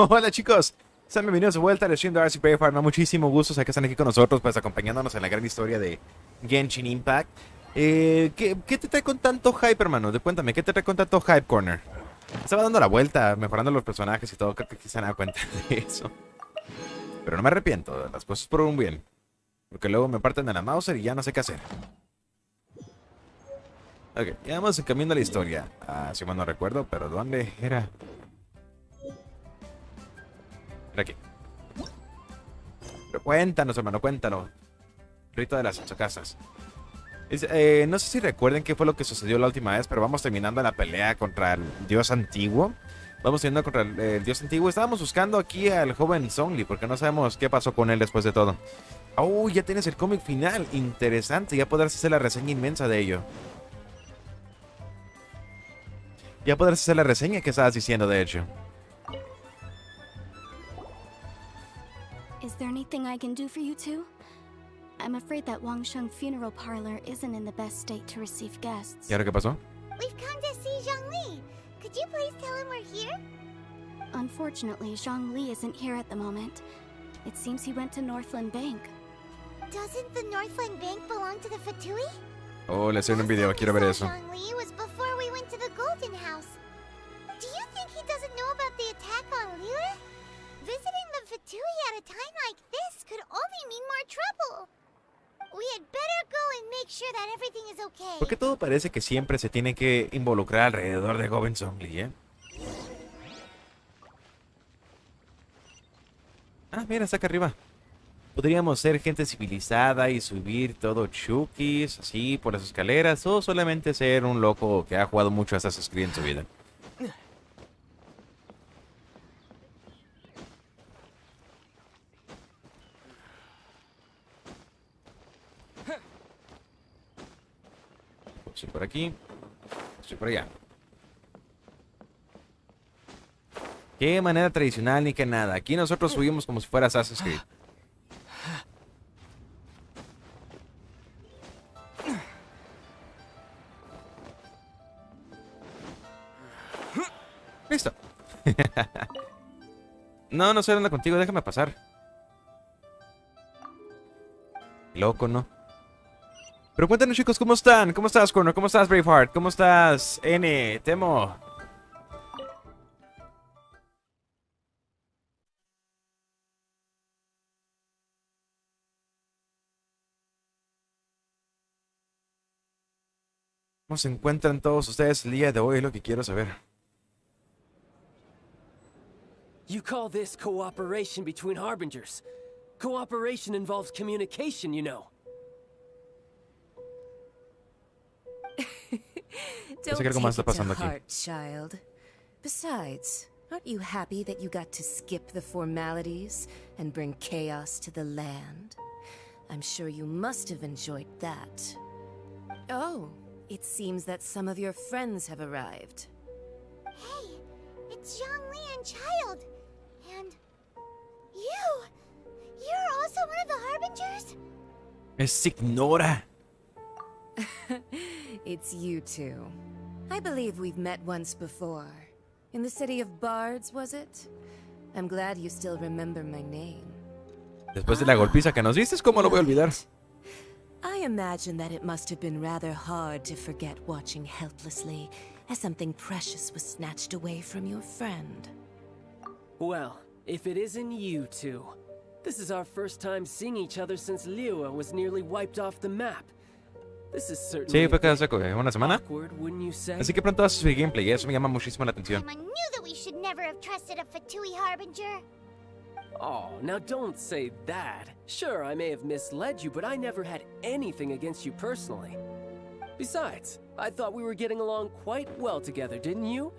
Hola chicos, sean bienvenidos de vuelta a Leyenda ArziBH. Me da muchísimo gusto que están aquí con nosotros, pues acompañándonos en la gran historia de Genshin Impact. ¿Qué te trae con tanto hype, hermano? Cuéntame, ¿qué te trae con tanto hype, Corner? Estaba dando la vuelta, mejorando los personajes y todo, creo que aquí se han dado cuenta de eso. Pero no me arrepiento, las cosas por un bien. Porque luego me parten de la Mauser y ya no sé qué hacer. Ok, ya vamos encaminando la historia. Si mal no recuerdo, pero ¿dónde era? Era aquí. Pero cuéntanos, hermano, cuéntanos. Rito de las 8 casas. No sé si recuerden qué fue lo que sucedió la última vez, pero vamos terminando la pelea contra el dios antiguo. Vamos terminando contra el dios antiguo. Estábamos buscando aquí al joven Zhongli, porque no sabemos qué pasó con él después de todo. Oh, ya tienes el cómic final. Interesante, ya podrás hacer la reseña inmensa de ello. Ya podrás hacer la reseña que estabas diciendo, de hecho. Is there anything I can do for you two? I'm afraid that Wangsheng Funeral Parlor isn't in the best state to receive guests. ¿Y ahora qué pasó? We've come to see Zhongli. Could you please tell him we're here? Unfortunately, Zhongli isn't here at the moment. It seems he went to Northland Bank. Doesn't the Northland Bank belong to the Fatui? Oh, le hacen un video, quiero ver eso. Zhongli was before we went to the Golden House. Do you think he doesn't know about the attack on Liyue? Visiting the Fatui at a time like this could only mean more trouble. We had better go and make sure that everything is okay. Porque todo parece que siempre se tiene que involucrar alrededor de joven Zhongli, ¿eh? Ah, mira, está acá arriba. Podríamos ser gente civilizada y subir todo chukis, así, por las escaleras, o solamente ser un loco que ha jugado mucho a Assassin's Creed en su vida. Estoy por aquí, estoy por allá. Qué manera tradicional ni que nada. Aquí nosotros subimos como si fuera Assassin's Creed. Listo. No sé dónde contigo, déjame pasar. Loco, ¿no? Pero cuéntanos, chicos, ¿cómo están? ¿Cómo estás, Corner? ¿Cómo estás, Braveheart? ¿Cómo estás, N? Temo. ¿Cómo se encuentran todos ustedes el día de hoy? Es lo que quiero saber. You call this cooperation between harbingers. Cooperation involves communication, you know. Don't take it to heart, child. Besides, aren't you happy that you got to skip the formalities and bring chaos to the land? I'm sure you must have enjoyed that. Oh, it seems that some of your friends have arrived. Hey, it's Zhongli and Child. And you! You're also one of the harbingers? Es ignora. It's you two. I believe we've met once before. In the city of Bards, was it? I'm glad you still remember my name. Después de la golpiza que nos diste, ¿cómo lo voy a olvidar? I imagine that it must have been rather hard to forget watching helplessly as something precious was snatched away from your friend. Well, if it isn't you two. This is our first time seeing each other since Liyue was nearly wiped off the map. This is certainly Sí, fue hace una semana. awkward, wouldn't you say? Así que pronto vas a subir gameplay y eso me llama muchísimo la atención. I knew that we should never have trusted a Fatui harbinger. Oh, now don't say that. Sure, I may have misled you, but I never had anything against you personally. Besides, I thought we were getting along quite well together, didn't you?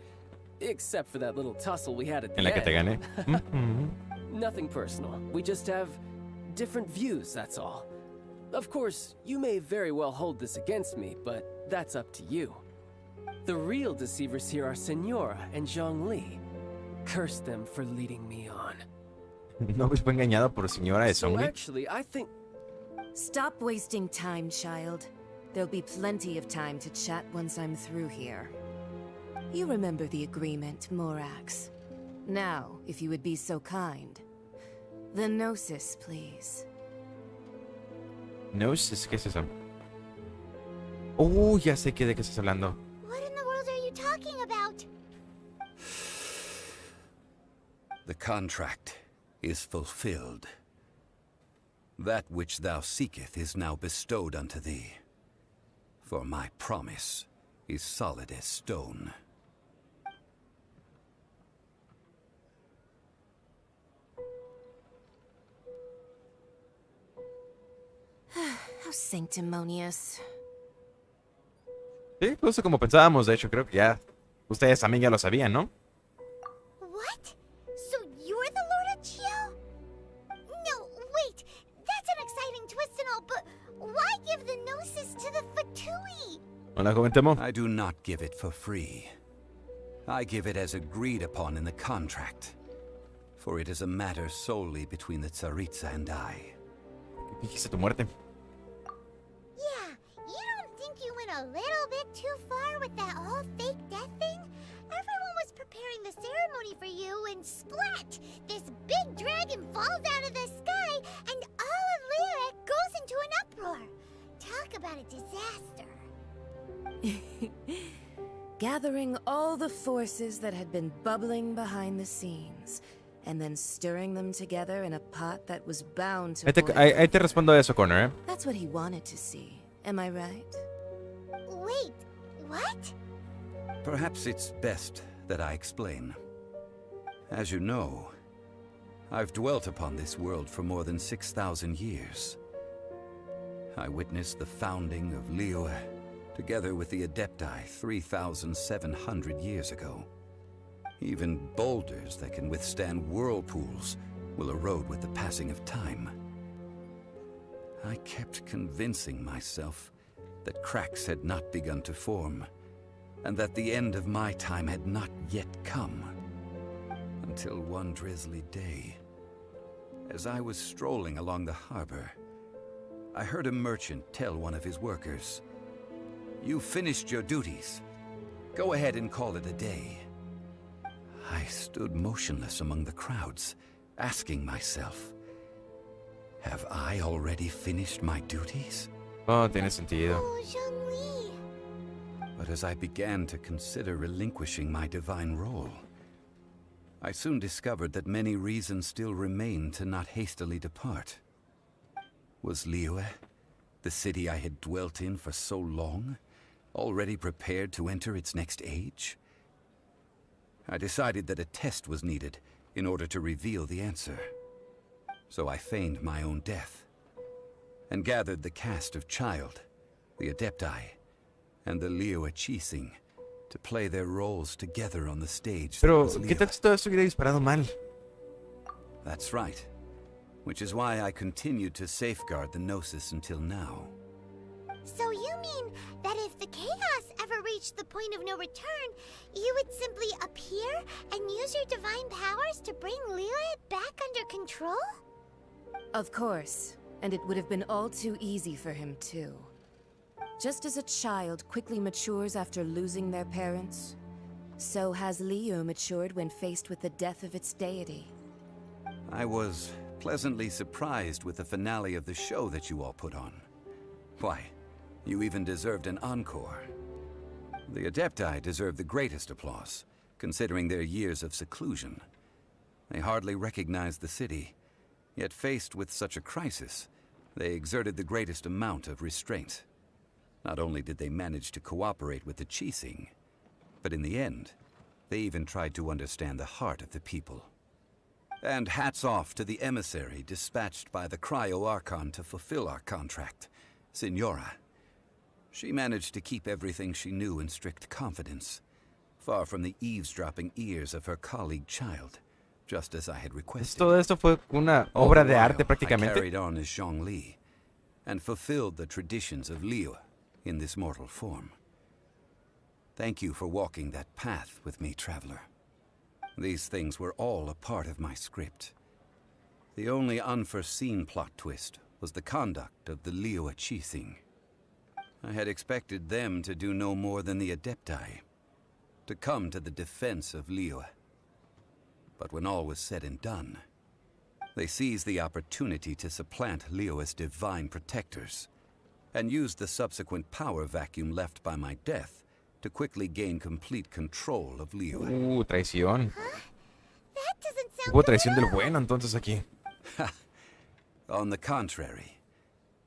Except for that little tussle we had at the En la que te end. gané. Nothing personal. We just have different views, that's all. Of course, you may very well hold this against me, but that's up to you. The real deceivers here are Senora and Zhongli. Curse them for leading me on. No, pues fue engañado por señora de So Zhongli. actually, I think... Stop wasting time, child. There'll be plenty of time to chat once I'm through here. You remember the agreement, Morax. Now, if you would be so kind. The Gnosis, please. Gnosis, ¿qué es eso? Ya sé de qué estás hablando. What in the world are you talking about? The contract is fulfilled. That which thou seeketh is now bestowed unto thee. For my promise is solid as stone. How sanctimonious. Sí, justo como pensábamos, de hecho, creo que ya ustedes también ya lo sabían, ¿no? What? So you're the Lord of Chio? No, wait. That's an exciting twist and all, but why give the Gnosis to the Fatui? Hola, joven Temo. I do not give it for free. I give it as agreed upon in the contract. For it is a matter solely between the Tsaritsa and I. Dijiste tu muerte. Yeah, you don't think you went a little bit too far with that whole fake death thing? Everyone was preparing the ceremony for you, and splat! This big dragon falls out of the sky, and all of Liyue goes into an uproar. Talk about a disaster. Gathering all the forces that had been bubbling behind the scenes, and then stirring them together in a pot that was bound to boil. Ahí te respondo eso, Connor, ¿eh? That's what he wanted to see. Am I right? Wait, what? Perhaps it's best that I explain. As you know, I've dwelt upon this world for more than 6,000 years. I witnessed the founding of Liyue, together with the Adepti 3,700 years ago. Even boulders that can withstand whirlpools will erode with the passing of time. I kept convincing myself that cracks had not begun to form, and that the end of my time had not yet come. Until one drizzly day, as I was strolling along the harbor, I heard a merchant tell one of his workers, "You've finished your duties. Go ahead and call it a day." I stood motionless among the crowds, asking myself, have I already finished my duties? Oh, tiene sentido. Oh, Zhongli. But as I began to consider relinquishing my divine role, I soon discovered that many reasons still remained to not hastily depart. Was Liyue, the city I had dwelt in for so long, already prepared to enter its next age? I decided that a test was needed in order to reveal the answer. So I feigned my own death, and gathered the cast of Child, the Adepti, and the Liyue Chising to play their roles together on the stage. Pero, ¿qué tal si todo esto hubiera disparado mal? That's right. Which is why I continued to safeguard the Gnosis until now. So you mean that if the chaos ever reached the point of no return, you would simply appear and use your divine powers to bring Liyue back under control? Of course, and it would have been all too easy for him too. Just as a child quickly matures after losing their parents, so has Liyue matured when faced with the death of its deity. I was pleasantly surprised with the finale of the show that you all put on. Why, you even deserved an encore. The Adepti deserve the greatest applause, considering their years of seclusion. They hardly recognized the city, yet faced with such a crisis, they exerted the greatest amount of restraint. Not only did they manage to cooperate with the Chising, but in the end, they even tried to understand the heart of the people. And hats off to the emissary dispatched by the Cryo-Archon to fulfill our contract, Signora. She managed to keep everything she knew in strict confidence, far from the eavesdropping ears of her colleague Child, just as I had requested. Todo esto fue una obra de arte I prácticamente. carried on as Zhongli, and fulfilled the traditions of Liyue in this mortal form. Thank you for walking that path with me, traveler. These things were all a part of my script. The only unforeseen plot twist was the conduct of the Liyue Chising. I had expected them to do no more than the Adepti, to come to the defense of Liyue. But when all was said and done, they seized the opportunity to supplant Liyue's divine protectors, and used the subsequent power vacuum left by my death to quickly gain complete control of Liyue. Traición. That doesn't sound Hubo good traición at del all. bueno entonces aquí. On the contrary,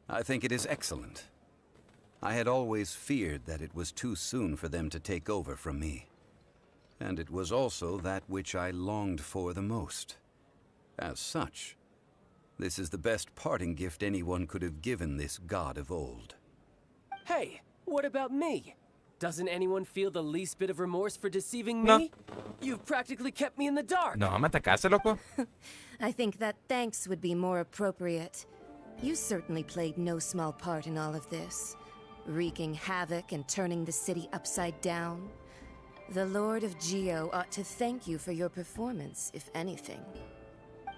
I think it is excellent. I had always feared that it was too soon for them to take over from me. And it was also that which I longed for the most. As such, this is the best parting gift anyone could have given this god of old. Hey, what about me? Doesn't anyone feel the least bit of remorse for deceiving me? No. You've practically kept me in the dark. No, me atacaste, loco. I think that thanks would be more appropriate. You certainly played no small part in all of this, wreaking havoc and turning the city upside down. The Lord of Geo ought to thank you for your performance, if anything.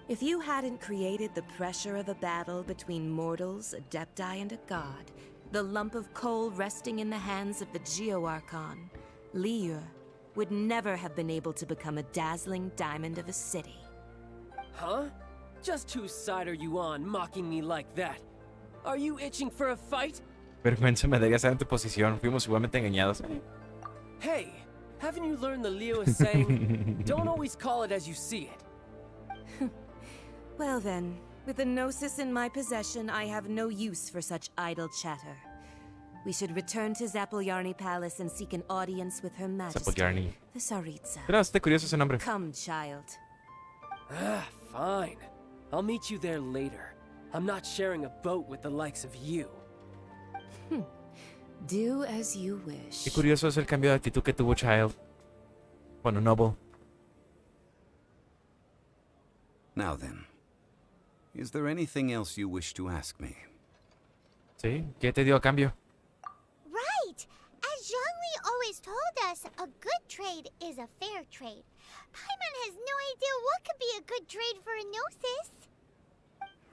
If you hadn't created the pressure of a battle between mortals, adepti, and a god, the lump of coal resting in the hands of the Geo-Archon, Liyue would never have been able to become a dazzling diamond of a city. Huh? Just whose side are you on, mocking me like that? Are you itching for a fight? Vergüenza me daría estar en tu posición. Fuimos igualmente engañados. Hey, haven't you learned the Liyue saying? Don't always call it as you see it. Well then, with the Gnosis in my possession, I have no use for such idle chatter. We should return to Zapoljarny Palace and seek an audience with Her Majesty, Zapoljarny. the Tsaritsa. Era bastante curioso ese nombre. Come, child. Fine. I'll meet you there later. I'm not sharing a boat with the likes of you. Do as you wish. Qué curioso es el cambio de actitud que tuvo Child. Bueno, Noble. Now then, is there anything else you wish to ask me? ¿Sí? ¿Qué te dio a cambio? Right! As Zhongli always told us, a good trade is a fair trade. Paimon has no idea what could be a good trade for a Gnosis.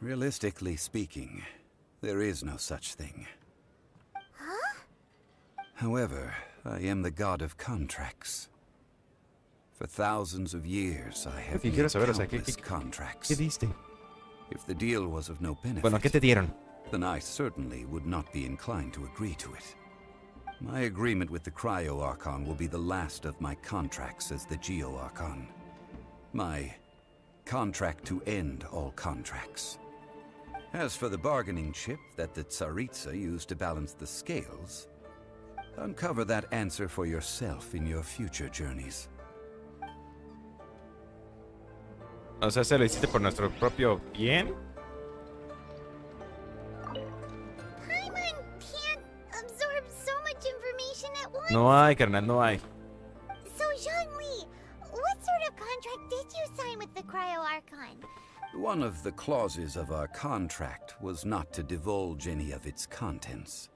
Realistically speaking, there is no such thing. Huh? However, I am the god of contracts. For thousands of years, I have Sí, made quiero saber, o sea, countless ¿qué contracts. diste? If the deal was of no benefit, Bueno, ¿qué te dieron? then I certainly would not be inclined to agree to it. My agreement with the Cryo-Archon will be the last of my contracts as the Geo-Archon. My contract to end all contracts. As for the bargaining chip that the Tsaritsa used to balance the scales, uncover that answer for yourself in your future journeys. O sea, ¿se lo hiciste por nuestro propio bien? Paimon can't absorb so much information at once. No hay, carnal, no hay. So, Zhongli, what sort of contract did you sign with the Cryo-Archon? One of the clauses of our contract was not to divulge any of its contents.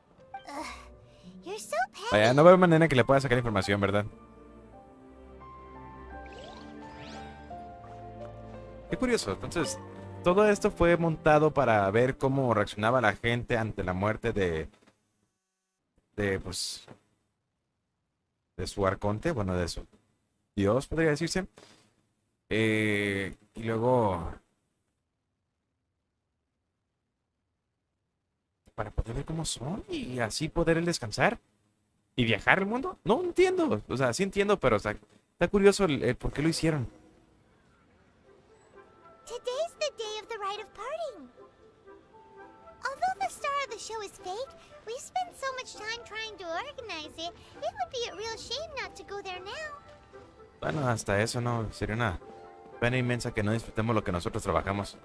You're so petty. Vaya, no veo manera que le pueda sacar información, ¿verdad? Qué curioso. Entonces, todo esto fue montado para ver cómo reaccionaba la gente ante la muerte de pues, de su arconte, bueno, de su dios, podría decirse. Y luego, para poder ver cómo son y así poder descansar y viajar al mundo. No entiendo. O sea, sí entiendo, pero o sea, está curioso el por qué lo hicieron. Today's the day of the rite of parting. Although the star of the show is fake, we've spent so much time trying to organize it, it would be a real shame not to go there now. Bueno, hasta eso no, sería una pena inmensa que no disfrutemos lo que nosotros trabajamos.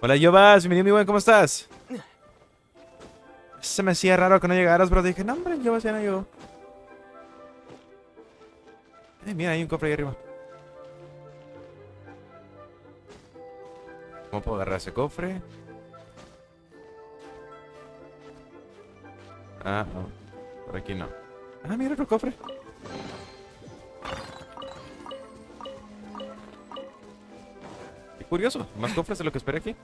Hola, Yovas, bienvenido, mi buen, ¿cómo estás? Se me hacía raro que no llegaras, pero dije, no, hombre, Yovas ya no llegó. Mira, hay un cofre ahí arriba. ¿Cómo puedo agarrar ese cofre? Ah, no. Por aquí no. Ah, mira otro cofre. Qué curioso. Más cofres de lo que esperé aquí.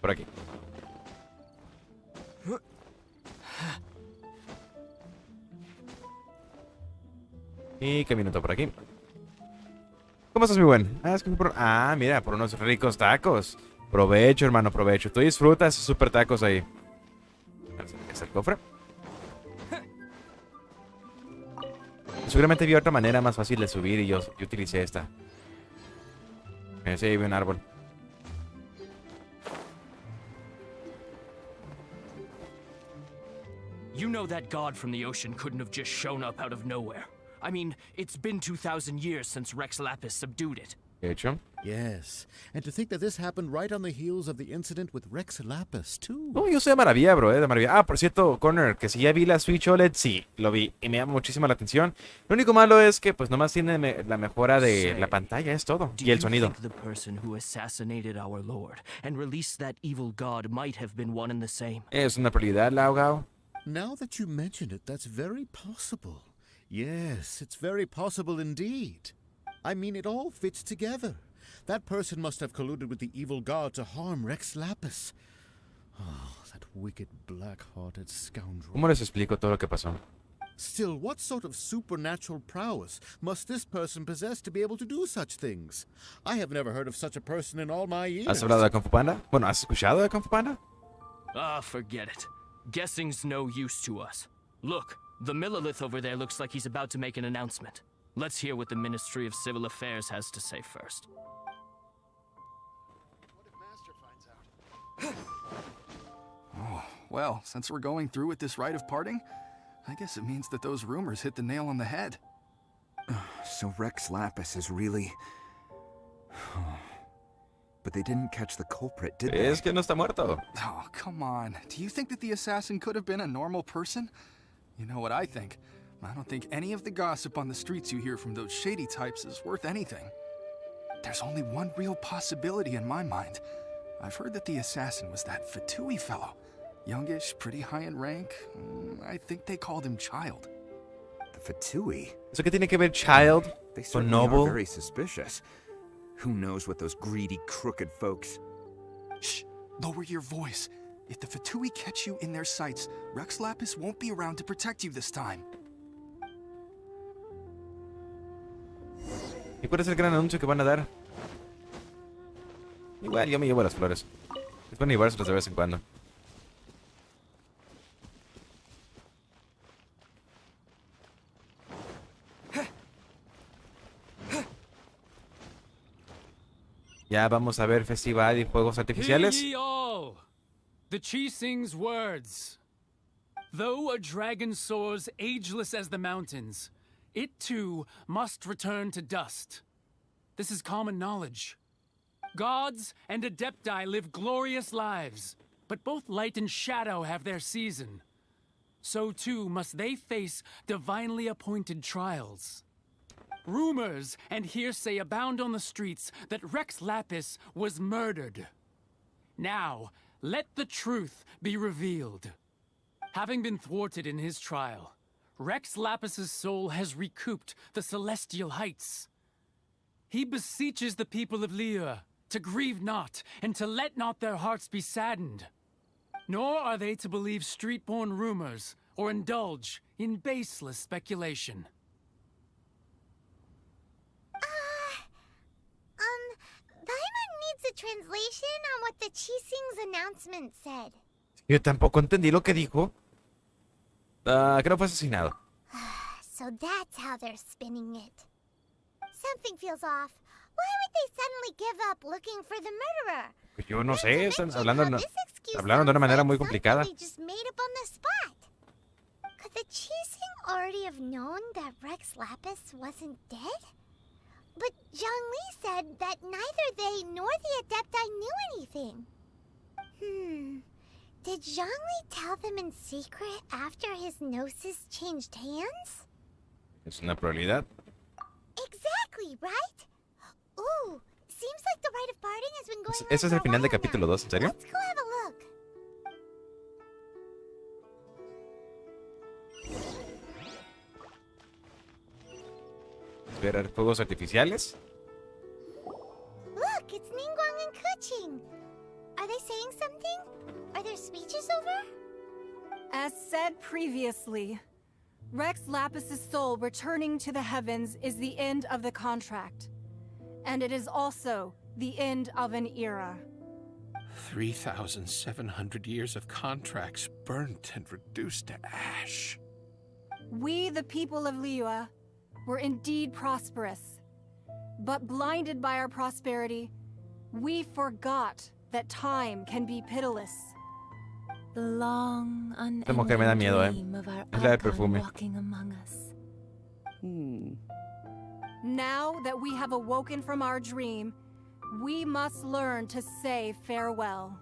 Por aquí. Y caminito por aquí. ¿Cómo estás, mi buen? Es que mira, por unos ricos tacos. Provecho, hermano, provecho. Tú disfrutas esos super tacos ahí. Vamos a ver qué es el cofre. Seguramente vi otra manera más fácil de subir y yo utilicé esta. Sí, vi un árbol. You know that god from the ocean couldn't have just shown up out of nowhere. I mean, it's been 2,000 years since Rex Lapis subdued it. De hecho. Yes, and to think that this happened right on the heels of the incident with Rex Lapis, too. No, yo soy de maravilla, bro, de maravilla. Ah, por cierto, Connor, que si ya vi la Switch OLED, sí, lo vi y me llama muchísimo la atención. Lo único malo es que pues nomás tiene la mejora de la pantalla, es todo. Y el sonido. The person who assassinated our lord and released that evil god might have been one and the same. Es una prioridad, Laugao. Now that you mention it, that's very possible. Yes, it's very possible indeed. I mean, it all fits together. That person must have colluded with the evil god to harm Rex Lapis. Oh, that wicked, black-hearted scoundrel. ¿Cómo les explico todo lo que pasó? Still, what sort of supernatural prowess must this person possess to be able to do such things? I have never heard of such a person in all my years. ¿Has hablado de Kung Fu Panda? Bueno, ¿has escuchado de Kung Fu Panda? Ah, forget it. Guessing's no use to us. Look, the Millilith over there looks like he's about to make an announcement. Let's hear what the Ministry of Civil Affairs has to say first. Oh, well, since we're going through with this rite of parting, I guess it means that those rumors hit the nail on the head. So Rex Lapis is really... But they didn't catch the culprit, did they? Es que no está muerto. Oh, come on. Do you think that the assassin could have been a normal person? You know what I think? I don't think any of the gossip on the streets you hear from those shady types is worth anything. There's only one real possibility in my mind. I've heard that the assassin was that Fatui fellow. Youngish, pretty high in rank. I think they called him Child. The Fatui? ¿Eso qué tiene que ver Child They con certainly Noble? are very suspicious. Who knows what those greedy, crooked folks... Shh! Lower your voice. If the Fatui catch you in their sights, Rex Lapis won't be around to protect you this time. ¿Y cuál es el gran anuncio que van a dar? Igual, yo me llevo las flores. Es bueno llevárselas de vez en cuando. Ya vamos a ver festival y fuegos artificiales. Hear ye all, the Chi sings words. Though a dragon soars ageless as the mountains, it too must return to dust. This is common knowledge. Gods and adepti live glorious lives, but both light and shadow have their season. So too must they face divinely appointed trials. Rumors and hearsay abound on the streets that Rex Lapis was murdered. Now, let the truth be revealed. Having been thwarted in his trial, Rex Lapis's soul has recouped the celestial heights. He beseeches the people of Liyue to grieve not and to let not their hearts be saddened. Nor are they to believe street-born rumors or indulge in baseless speculation. Paimon needs a translation on what the Chising's announcement said. Yo tampoco entendí lo que dijo. Que no fue asesinado. So that's how they're spinning it. Something feels off. Why would they suddenly give up looking for the murderer? Yo no sé, están hablando, How this excuse hablaron de una sounds manera like muy something complicada. They just made up on the spot. Could the Chising already have known that Rex Lapis wasn't dead? But Zhongli said that neither they nor the Adepti knew anything. Did Zhongli tell them in secret after his gnosis changed hands? Es una probabilidad. Exactly, right? Ooh, seems like the rite of parting has been going on ¿Ese es for el a final de while capítulo now. 2? ¿En serio? Let's go have a look. Ver fuegos artificiales. Look, it's Ningguang and Kuching. Are they saying something? Are their speeches over? As said previously, Rex Lapis's soul returning to the heavens is the end of the contract. And it is also the end of an era. 3,700 years of contracts burnt and reduced to ash. We, the people of Liyue, were indeed prosperous. But blinded by our prosperity, we forgot that time can be pitiless. The long, Esta mujer me da miedo, dream of our Es la del archon perfume. walking among us. Now that we have awoken from our dream, we must learn to say farewell.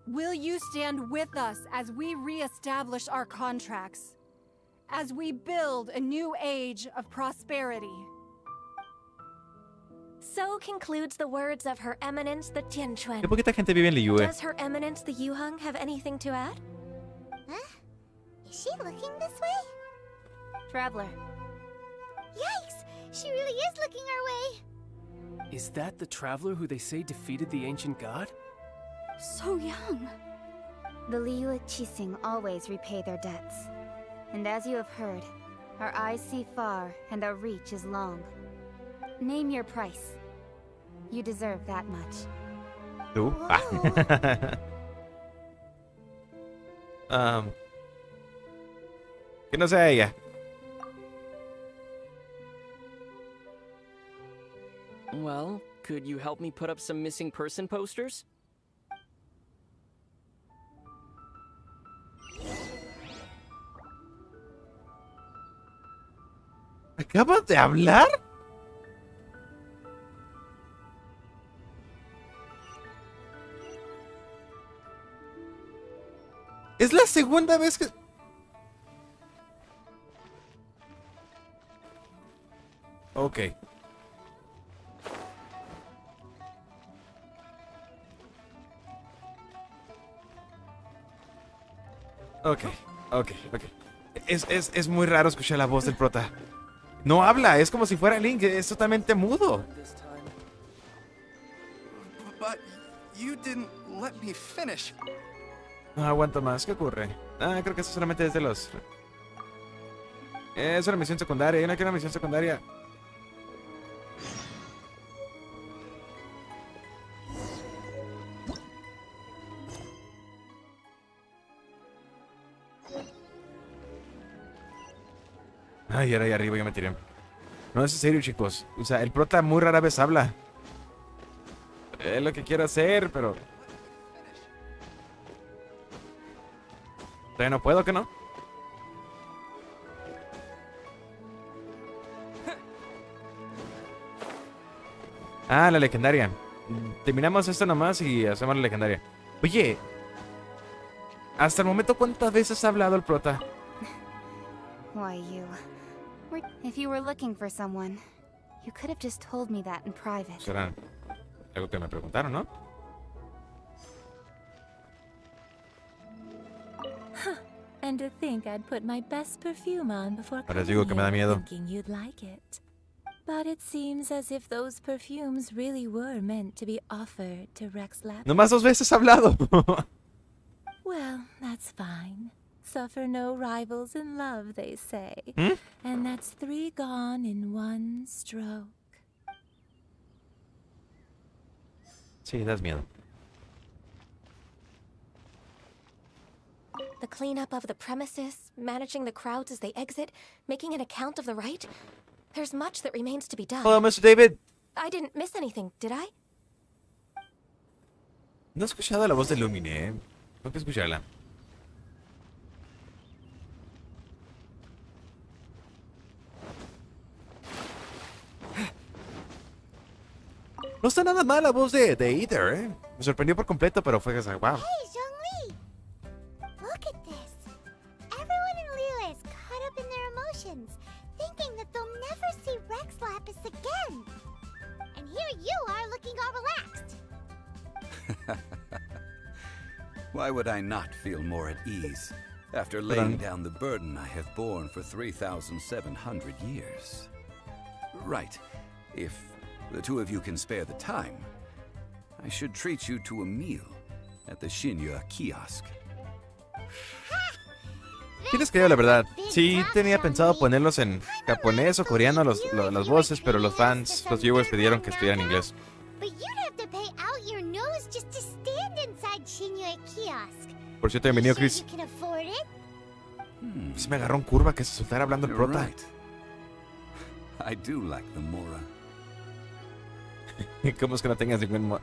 Will you stand with us as we re-establish our contracts? As we build a new age of prosperity? So concludes the words of Her Eminence the Tianquan. Qué poquita gente vive en Liyue. Does Her Eminence the Yuheng have anything to add? Huh? Is she looking this way? Traveler. Yikes! She really is looking our way! Is that the traveler who they say defeated the ancient god? So young. The Liyue Qixing always repay their debts. And as you have heard, our eyes see far and our reach is long. Name your price. You deserve that much. ¿Tú? Que no sea ella. Well, could you help me put up some missing person posters? ¿Acabas de hablar? Es la segunda vez que... Ok. Ok. Es muy raro escuchar la voz del prota. No habla, es como si fuera Link, es totalmente mudo. But you didn't let me finish. No aguanto más, ¿qué ocurre? Creo que eso solamente es de los... Es una misión secundaria, yo no quiero una misión secundaria. Ay, ahora ahí arriba ya me tiré. No, es en serio, chicos. O sea, el prota muy rara vez habla. Es lo que quiero hacer, pero... ¿Todavía no puedo, que no? La legendaria. Terminamos esto nomás y hacemos la legendaria. Oye, hasta el momento, ¿cuántas veces ha hablado el prota? Why, if you were looking for someone, you could have just told me that in private. Será algo que me preguntaron, ¿no? And to think I'd put my best perfume on before Ahora digo que me da miedo. thinking you'd like it. But it seems as if those perfumes really were meant to be offered to Rex Lapis. Nomás 2 veces ha hablado. Well, that's fine. Suffer no rivals in love, they say. And that's 3 gone in 1 stroke. Sí, das miedo. The cleanup of the premises, managing the crowds as they exit, making an account of the rite. There's much that remains to be done. Hello, Mr. David. I didn't miss anything, did I? No he escuchado la voz de Lumine, Tengo que escucharla. No está nada mal la voz de Ether, Me sorprendió por completo, pero fue wow. Hey, Zhongli! Look at this. Everyone in Liyue is caught up in their emotions, thinking that they'll never see Rex Lapis again. And here you are looking all relaxed. Why would I not feel more at ease after laying down the burden I have borne for 3,700 years? Right. If the 2 of you can spare the time, I should treat you to a meal at the Xinyu kiosk. Ha! Sí les creo, la verdad. Sí tenía pensado ponerlos en japonés o coreano las voces, pero los fans, los viewers pidieron que estuviera en inglés. Por cierto, bienvenido, Chris. Se me agarró en curva que se soltara hablando el prota. Right. I do like the Mora. ¿Cómo es que no tengas ningún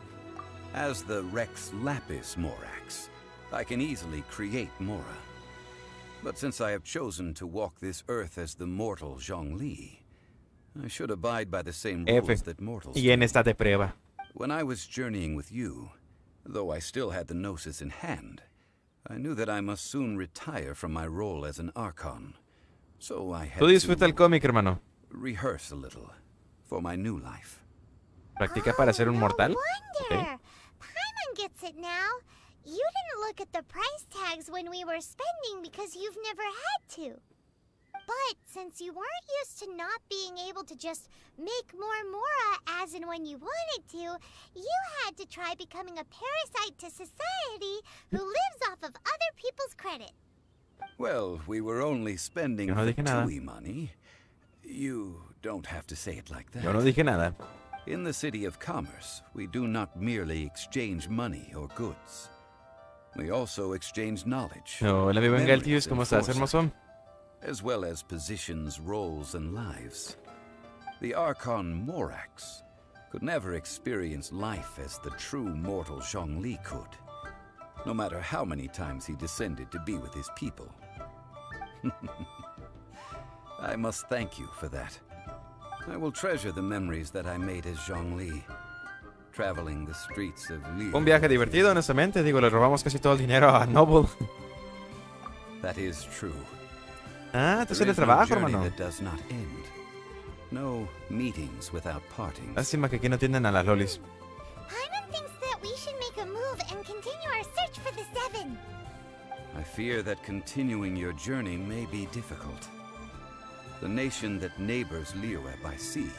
As the Rex Lapis Morax, I can easily create Mora. But since I have chosen to walk this earth as the mortal Zhongli, I should abide by the same rules that mortals y en esta de prueba. When I was journeying with you, though I still had the Gnosis in hand, I knew that I must soon retire from my role as an Archon. So I had Tú disfruta el to cómic, hermano. rehearse a little for my new life. ¿Practica para ser un mortal? Okay. Paimon gets it now. You didn't look at the price tags when we were spending because you've never had to. But since you weren't used to not being able to just make more Mora as and when you wanted to, you had to try becoming a parasite to society who lives off of other people's credit. Well, we were only spending Yo no dije nada. Fatui money. You don't have to say it like that. Yo no dije nada. In the City of Commerce, we do not merely exchange money or goods. We also exchange knowledge, Hola, mi buen Galtius, ¿cómo estás, hermoso? as well as positions, roles, and lives. The Archon Morax could never experience life as the true mortal Zhongli could, no matter how many times he descended to be with his people. I must thank you for that. I will treasure the memories that I made as Zhongli, traveling the streets of Liyue. Un viaje divertido, honestamente. Digo, le robamos casi todo el dinero a Noble. That is true. Ah, tú There eres is de no trabajo, journey hermano. that does not end. No meetings without partings. Lástima que aquí no tienden a las lolis. Paimon thinks that we should make a move and continue our search for the Seven. I fear that continuing your journey may be difficult. The nation that neighbors Liyue by sea,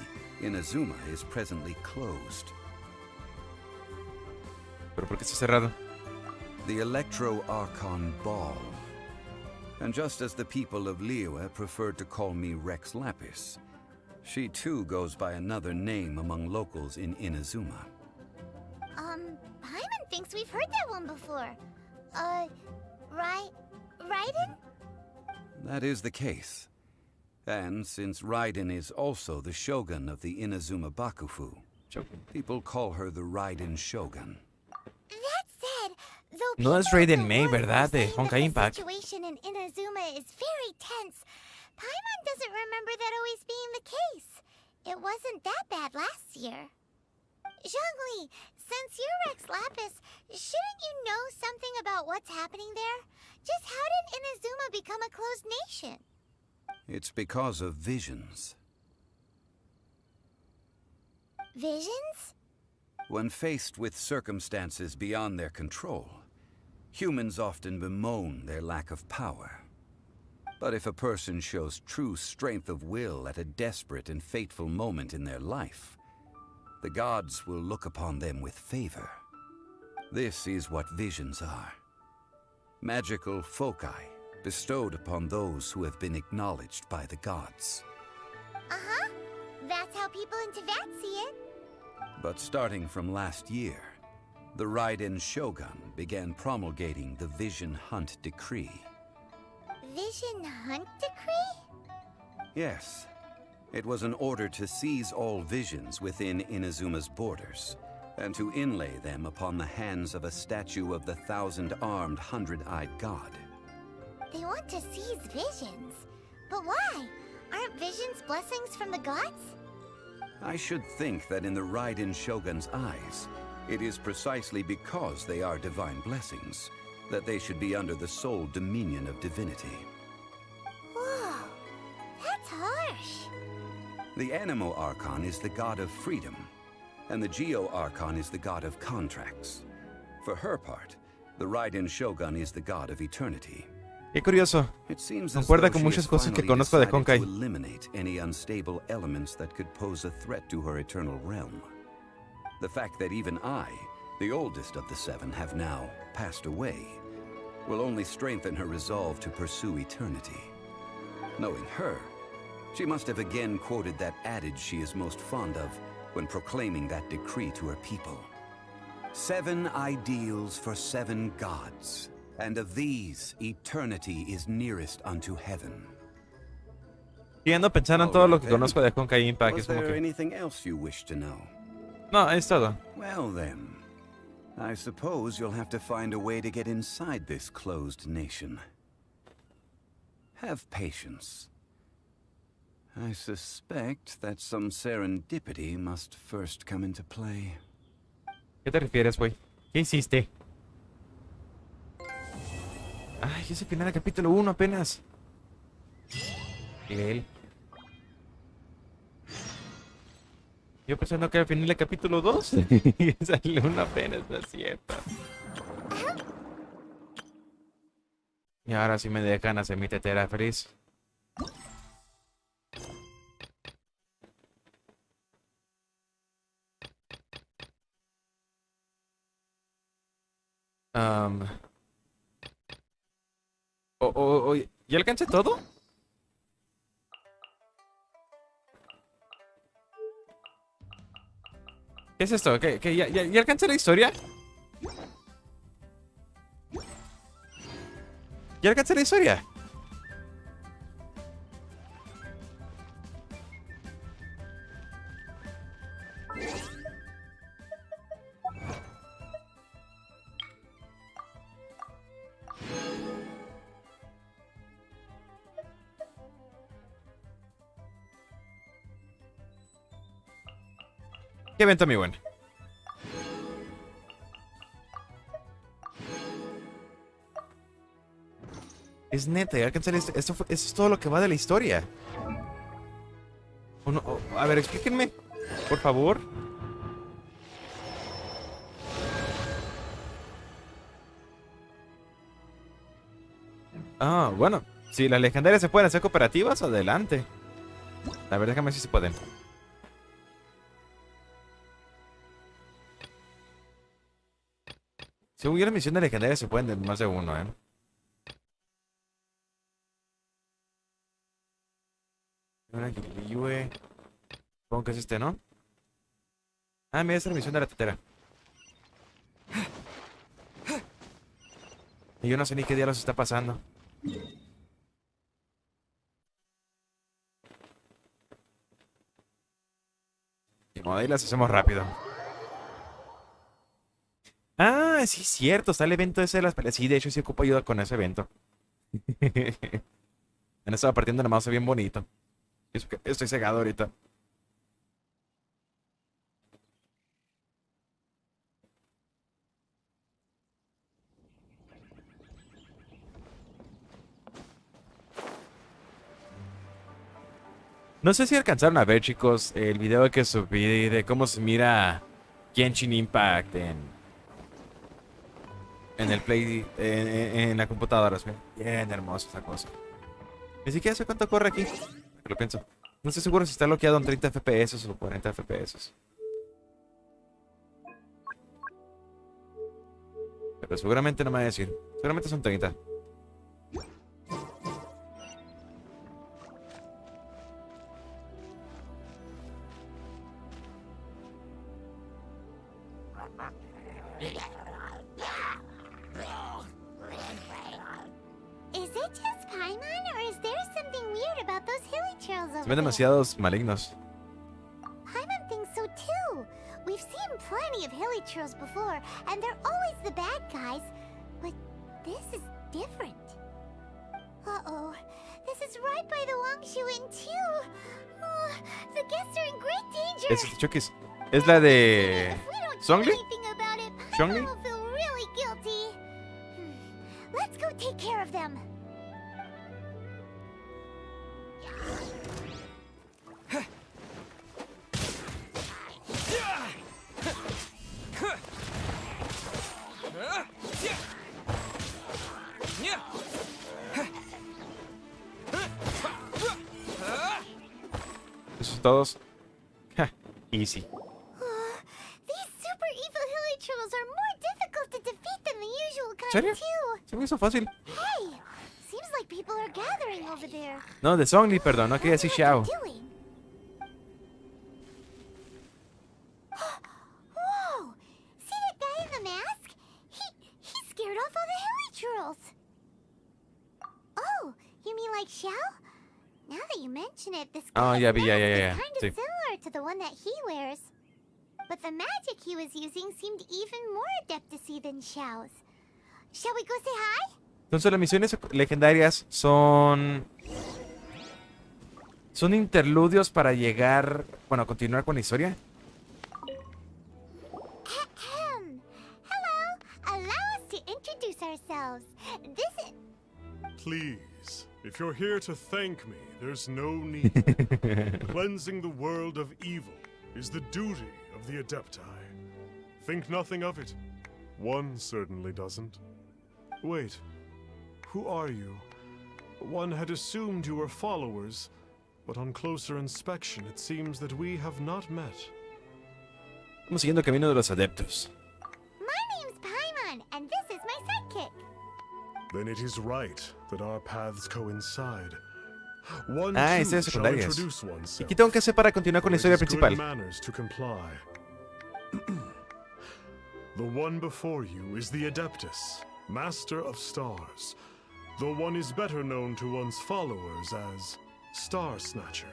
Inazuma, is presently closed. ¿Pero por qué está cerrado? The Electro-Archon Ball. And just as the people of Liyue preferred to call me Rex Lapis, she too goes by another name among locals in Inazuma. Paimon thinks we've heard that one before. Raiden? That is the case. And since Raiden is also the Shogun of the Inazuma Bakufu, people call her the Raiden Shogun. That said, though No es Raiden May, ¿verdad? De Honkai the Impact. situation in Inazuma is very tense, Paimon doesn't remember that always being the case. It wasn't that bad last year. Zhongli, since you're Rex Lapis, shouldn't you know something about what's happening there? Just how did Inazuma become a closed nation? It's because of visions. Visions? When faced with circumstances beyond their control, humans often bemoan their lack of power. But if a person shows true strength of will at a desperate and fateful moment in their life, the gods will look upon them with favor. This is what visions are. Magical foci bestowed upon those who have been acknowledged by the gods. Uh-huh. That's how people in Tibet see it. But starting from last year, the Raiden Shogun began promulgating the Vision Hunt Decree. Vision Hunt Decree? Yes. It was an order to seize all visions within Inazuma's borders, and to inlay them upon the hands of a statue of the thousand-armed, hundred-eyed god. They want to seize visions. But why? Aren't visions blessings from the gods? I should think that in the Raiden Shogun's eyes, it is precisely because they are divine blessings that they should be under the sole dominion of divinity. Whoa, that's harsh. The Animo Archon is the god of freedom, and the Geo Archon is the god of contracts. For her part, the Raiden Shogun is the god of eternity. Qué curioso. Concuerda con muchas cosas que conozco de Honkai. To eliminate any unstable elements that could pose a threat to her eternal realm. The fact that even I, the oldest of the seven, have now passed away will only strengthen her resolve to pursue eternity. Knowing her, she must have again quoted that adage she is most fond of when proclaiming that decree to her people. 7 ideals for 7 gods, and of these, eternity is nearest unto heaven. Y ando pensando en todo lo que conozco de Honkai Impact. Was Es como there que... anything else you wish to know? No, es todo. Well then, I suppose you'll have to find a way to get inside this closed nation. Have patience. I suspect that some serendipity must first come into play. ¿Qué te refieres, güey? ¿Qué hiciste? Ay, es el final del capítulo 1 apenas. Él. Yo pensando que era el final del capítulo 2. Y sale 1 apenas, no es cierto. Y ahora sí me dejan hacer mi tetera feliz. ¿Ya alcancé todo? ¿Qué es esto? ¿Ya alcancé la historia? ¿Ya alcancé la historia? ¿Qué evento, mi buen? Es neta, ya alcancé esto es todo lo que va de la historia. A ver, explíquenme, por favor. Ah, bueno. Si las legendarias se pueden hacer cooperativas, adelante. A ver, déjame ver si se pueden. Según yo, las misiones legendarias se pueden de más de uno, Una Liyue. Supongo que es este, ¿no? Ah, mira, esta es la misión de la tetera. Y yo no sé ni qué diablos está pasando. Y modo, ahí las hacemos rápido. Ah, sí es cierto, está el evento ese de las peleas. Sí, de hecho sí ocupo ayuda con ese evento. Me estaba partiendo la mouse bien bonito. Estoy cegado ahorita. No sé si alcanzaron a ver, chicos, el video que subí de cómo se mira Genshin Impact en el Play, en la computadora. Bien hermosa esa cosa. Ni siquiera sé cuánto corre aquí. Que lo pienso. No estoy seguro si está bloqueado en 30 FPS o 40 FPS. Pero seguramente no me va a decir. Seguramente son 30. Se ven demasiados malignos. Paimon thinks so too. We've seen plenty of hilly churls before, and they're always the bad guys. But this is different. Uh-oh. This is right by the Wangshu Inn too. Oh, the guests are in great danger. Es Chukis. Es la de Zhongli. Zhongli will feel really guilty. Let's go take care of them. Esos todos. Easy. These super evil hilly trolls are more difficult to defeat than than the usual kind ¿Serio? too. Se me hizo fácil. Hey, seems like people are gathering over there. No, de Zhongli, perdón, no quería decir Xiao. Doing? Whoa! See that guy in the mask? He scared off all the hilly trolls. Oh, you mean like Xiao? Now that you mention it, this Oh, guy's ya vi, ya, mask ya, is ya. kind of Sí. similar to the one that he wears. But the magic he was using seemed even more adeptacy than Xiao's. Shall we go say hi? Entonces las misiones legendarias son interludios para llegar, bueno, continuar con la historia. Hello, allow us to introduce ourselves. This is... Please, if you're here to thank me, there's no need. Cleansing the world of evil is the duty of the Adepti. Think nothing of it. One certainly doesn't. Wait, who are you? One had assumed you were followers, but on closer inspection it seems that we have not met. Estamos siguiendo el camino de los adeptos. My name's Paimon, and this is my sidekick. Then it is right that our paths coincide. One Estas too shall secundarias. introduce ¿Y oneself. qué tengo que hacer para continuar con la historia For it is principal? good manners to comply. The one before you is the Adeptus, Master of Stars, though one is better known to one's followers as Star Snatcher.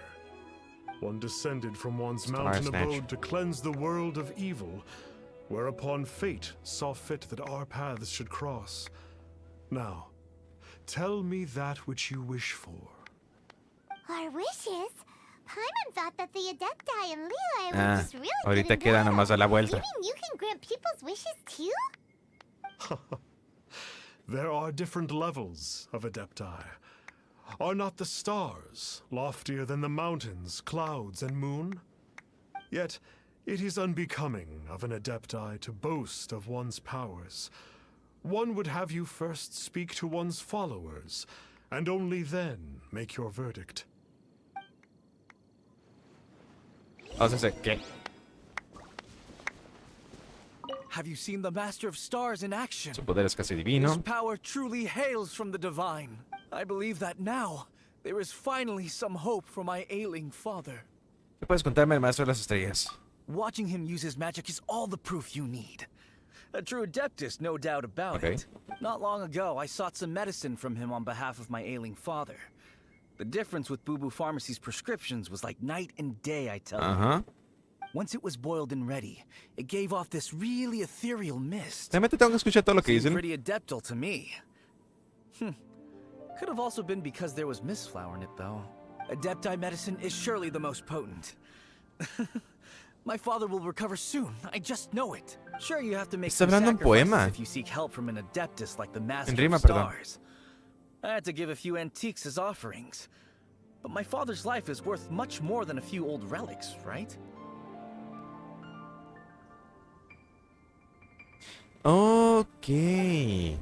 One descended from one's mountain Snatcher. abode to cleanse the world of evil, whereupon fate saw fit that our paths should cross. Now, tell me that which you wish for. Our wishes? Paimon thought that the Adepti and Liyue were Ah, just really ahorita good queda and nomás dar la vuelta. You mean you can grant people's wishes too? There are different levels of Adepti. Are not the stars loftier than the mountains, clouds, and moon? Yet, it is unbecoming of an Adepti to boast of one's powers. One would have you first speak to one's followers, and only then make your verdict. Vamos a hacer qué. Have you seen the Master of Stars in action? Su poder es casi divino. His power truly hails from the divine. I believe that now there is finally some hope for my ailing father. ¿Qué puedes contarme del maestro de las estrellas? Watching him use his magic is all the proof you need. A true adeptus, no doubt about Okay. it. Not long ago, I sought some medicine from him on behalf of my ailing father. The difference with Boo Boo Pharmacy's prescriptions was like night and day, I tell you. Once it was boiled and ready, it gave off this really ethereal mist. Realmente tengo que escuchar todo lo que Seemed dicen. pretty adeptal to me. Could have also been because there was mist flower in it, though. Adepti medicine is surely the most potent. My father will recover soon. I just know it. Sure, you have to make Está some hablando en sacrifices poema. if you seek help from an adeptus like the Master En rima, of perdón. Stars. I had to give a few antiques as offerings. But my father's life is worth much more than a few old relics, right? Ok.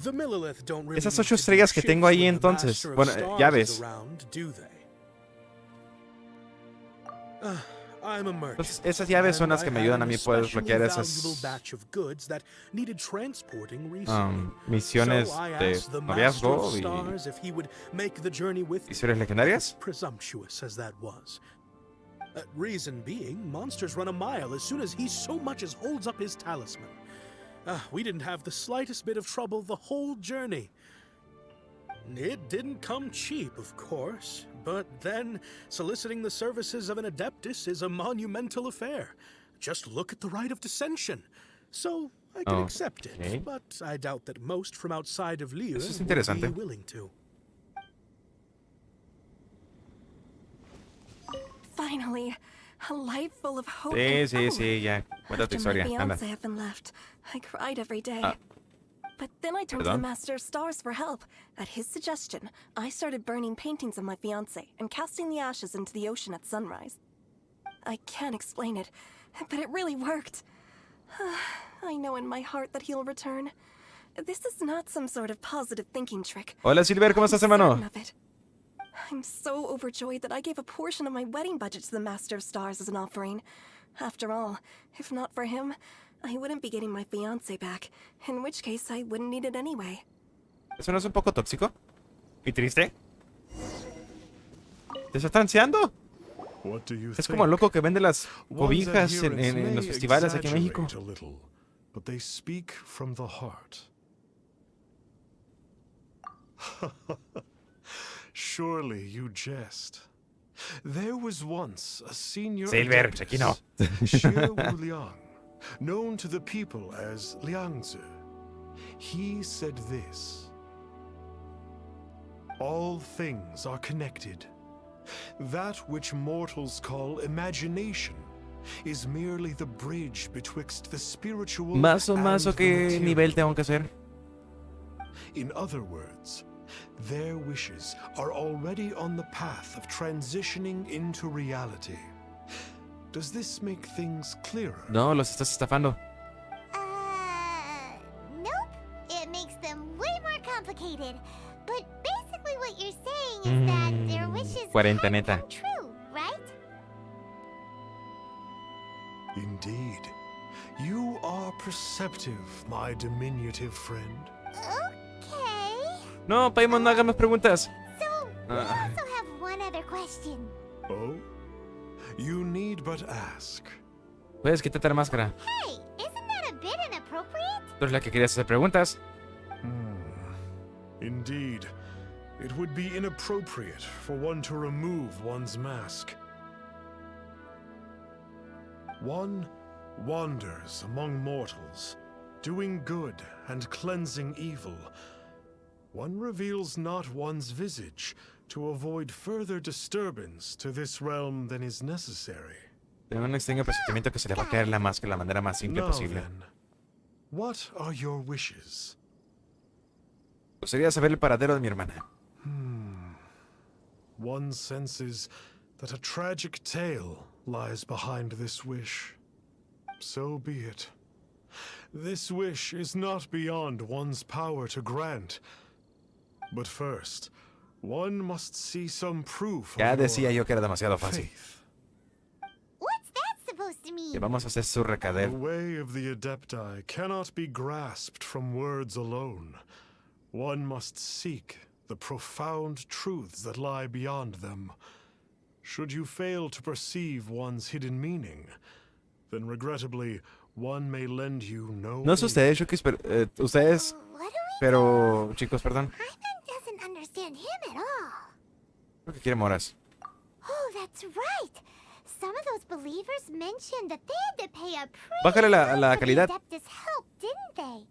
The Millilith don't really Esas need 8 to estrellas que do tengo shit ahí when the entonces. Master of Bueno, Stars llaves. is around, do they? I'm a merchant. Entonces, esas llaves son las que me ayudan a mí poder desbloquear esas batch of goods that needed transporting recently. misiones So I de asked the Master noviazgo of y Stars if he would make the journey with me. historias legendarias. Presumptuous as that was. Reason being, monsters run a mile as soon as he so much as holds up his talisman. We didn't have the slightest bit of trouble the whole journey. It didn't come cheap, of course, but then soliciting the services of an adeptus is a monumental affair. Just look at the rite of dissension. So I can accept it, but I doubt that most from outside of Liyue Eso es would interesante. be willing to. Finally, a life full of hope. Sí, and sí, hope. sí, ya. Cuenta tu After my historia. Anda. fiancé had been left, I cried every day. Ah. But then I turned to the Perdón. Master of Stars for help. At his suggestion, I started burning paintings of my fiancé and casting the ashes into the ocean at sunrise. I can't explain it, but it really worked. I know in my heart that he'll return. This is not some sort of positive thinking trick. Hola Silver, ¿cómo estás, I'm hermano? certain of it. I'm so overjoyed that I gave a portion of my wedding budget to the Master of Stars as an offering. After all, if not for him, I wouldn't be getting my fiancé back, in which case I wouldn't need it anyway. ¿Eso no es un poco tóxico? ¿Y triste? ¿Te está transeando? Es como el loco que vende las cobijas en los festivales aquí en México. But they speak from the heart. Surely you jest. There was once a senior Silver, aquí no. Xie Wuliang, known to the people as Liangzi. He said this: all things are connected. That which mortals call imagination is merely the bridge betwixt the spiritual Más o and the qué nivel tengo que hacer. In other words, their wishes are already on the path of transitioning into reality. Does this make things clearer? No, los estás estafando. Nope. It makes them way more complicated. But basically what you're saying is that their wishes 40 neta. come true, right? Indeed. You are perceptive, my diminutive friend. Okay. No, Paimon, no hagas más preguntas. So, we also have one other question. Oh? You need but ask. Puedes quitarte la máscara. Hey, isn't that a bit inappropriate? Tú eres la que querías hacer preguntas. Indeed. It would be inappropriate for one to remove one's mask. One wanders among mortals, doing good and cleansing evil. One reveals not one's visage to avoid further disturbance to this realm than is necessary. Tengo un extraño presentimiento que se le va a caer la máscara de la manera más simple Now posible. then, what are your wishes? Gustaría saber el paradero de mi hermana. One senses that a tragic tale lies behind this wish. So be it. This wish is not beyond one's power to grant. But first, one must see some proof Ya of decía your yo que era demasiado fácil. What's that supposed to mean? Que vamos a hacer su recader. The way of the Adepti cannot be grasped from words alone. One must seek the profound truths that lie beyond them. Should you fail to perceive one's hidden meaning, then regrettably, one may lend you no No es ustedes, Shukis, pero ustedes. Pero, chicos, perdón. Hyman doesn't understand him at all. Creo que quiere moras. Oh, that's right. Some of those believers mentioned that they had to pay a pretty Bájale la price for calidad. the Adeptus' help, didn't they?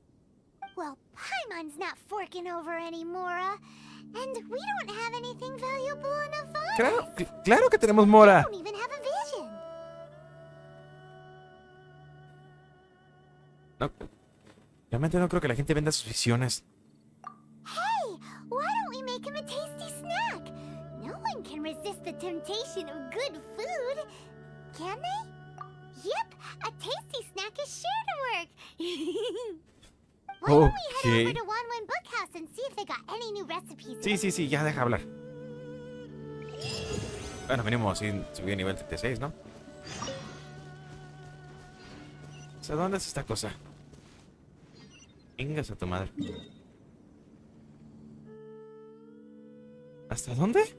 Well, Paimon's not forking over anymore, and we don't have anything valuable enough on us. Claro que tenemos mora. We don't even have a vision. No, realmente no creo que la gente venda sus visiones. Hey, why don't we make him a tasty snack? No one can resist the temptation of good food, can they? Yep, a tasty snack is sure to work. Why don't we head over to Wanwen Bookhouse and see if they got any new recipes? Sí, ya deja hablar. Bueno, mínimo sí subí a nivel 36, ¿no? O sea, ¿dónde es esta cosa? Vengas a tu madre. ¿Hasta dónde?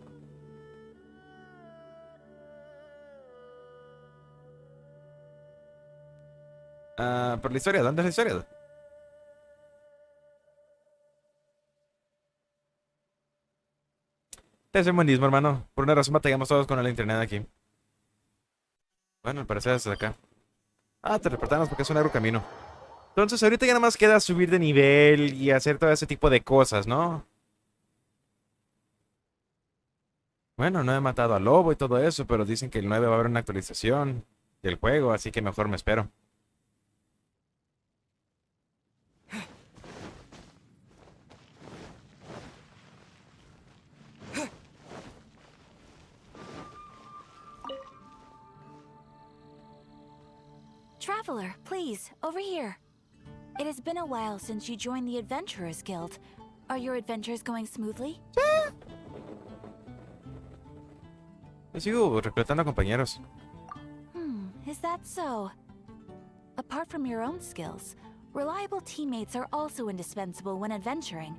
Por la historia, ¿dónde es la historia? Te soy buenísimo, hermano. Por una razón batallamos todos con el internet aquí. Bueno, al parecer es acá. Te reportamos porque es un largo camino. Entonces ahorita ya nada más queda subir de nivel y hacer todo ese tipo de cosas, ¿no? Bueno, no he matado al lobo y todo eso, pero dicen que el 9 va a haber una actualización del juego, así que mejor me espero. Traveler, please, over here. It has been a while since you joined the Adventurers Guild. Are your adventures going smoothly? Yo sigo reclutando compañeros. Is that so? Apart from your own skills, reliable teammates are also indispensable when adventuring.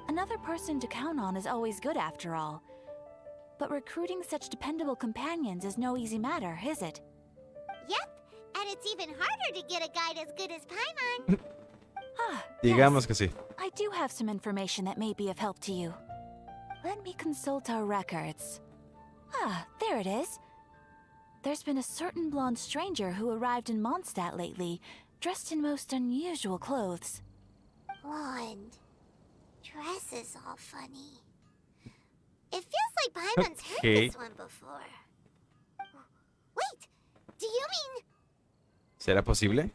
Another person to count on is always good after all. But recruiting such dependable companions is no easy matter, is it? Yep, and it's even harder to get a guide as good as Paimon. Digamos que sí. I do have some information that may be of help to you. Let me consult our records. There it is. There's been a certain blonde stranger who arrived in Mondstadt lately, dressed in most unusual clothes. Blonde. Dresses all funny. It feels like Paimon's heard this one before. Wait, do you mean... ¿Será posible?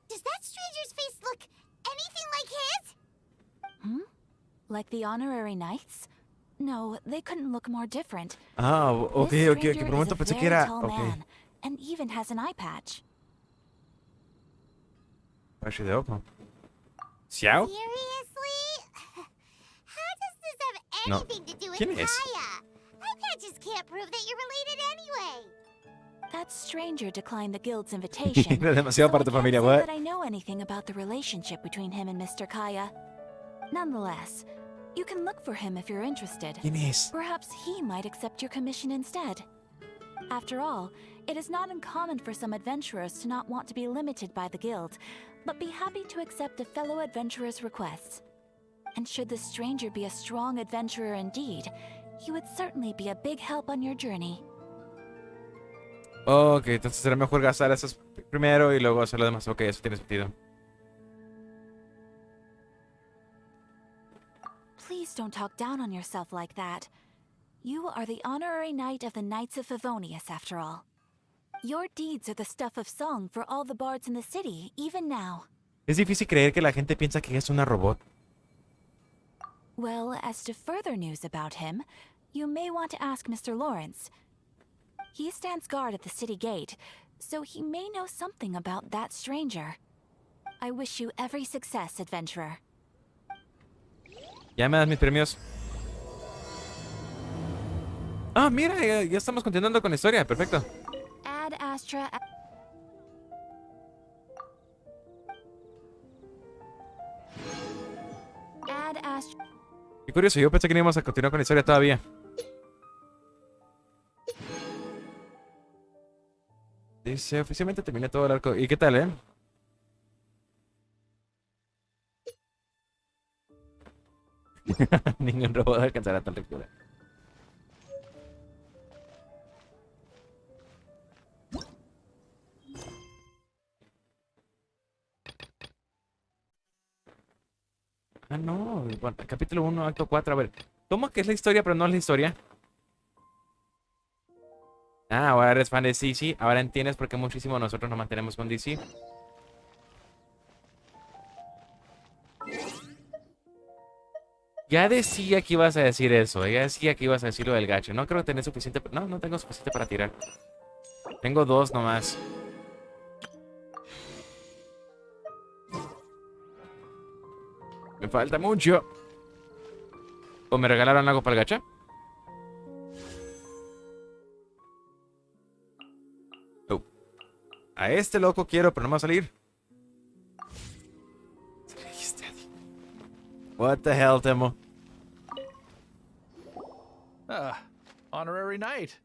Does that stranger's face look anything like his? Like the honorary knights? No, they couldn't look more different. Okay. Por un momento pensé que era... Man, and even has an eye patch. Patch de ojo. ¿Xiao? Seriously? How does this have anything to do with ¿Quién es? Kaya? Eye patches can't prove that you're related anyway. That stranger declined the guild's invitation. Era demasiado para tu familia, Say what? that I know anything about the relationship between him and Mr. Kaya. Nonetheless, you can look for him if you're interested. ¿Quién es? Perhaps he might accept your commission instead. After all, it is not uncommon for some adventurers to not want to be limited by the guild, but be happy to accept a fellow adventurer's requests. And should the stranger be a strong adventurer indeed, he would certainly be a big help on your journey. Ok, entonces será mejor gastar esos primero y luego hacer lo demás. Ok, eso tiene sentido. Please don't talk down on yourself like that. You are the honorary knight of the Knights of Favonius, after all. Your deeds are the stuff of song for all the bards in the city, even now. Es difícil creer que la gente piensa que es una robot. Well, as to further news about him, you may want to ask Mr. Lawrence. He stands guard at the city gate, so he may know something about that stranger. I wish you every success, adventurer. Ya me das mis premios. Mira, ya estamos continuando con la historia. Perfecto. Ad Astra. Ad Astra. Qué curioso, yo pensé que no íbamos a continuar con la historia todavía. Dice, oficialmente terminé todo el arco. ¿Y qué tal, Ningún robot alcanzará tal lectura. No. Bueno, capítulo 1, acto 4. A ver, ¿cómo que es la historia, pero no es la historia? Ahora eres fan de DC. Ahora entiendes por qué muchísimo nosotros nos mantenemos con DC. Ya decía que ibas a decir eso. Ya decía que ibas a decir lo del gacho. No creo tener suficiente. No tengo suficiente para tirar. Tengo 2 nomás. Me falta mucho. ¿O me regalaron algo para el gacha? A este loco quiero, pero no me va a salir. What the hell, Temo? Honorary knight.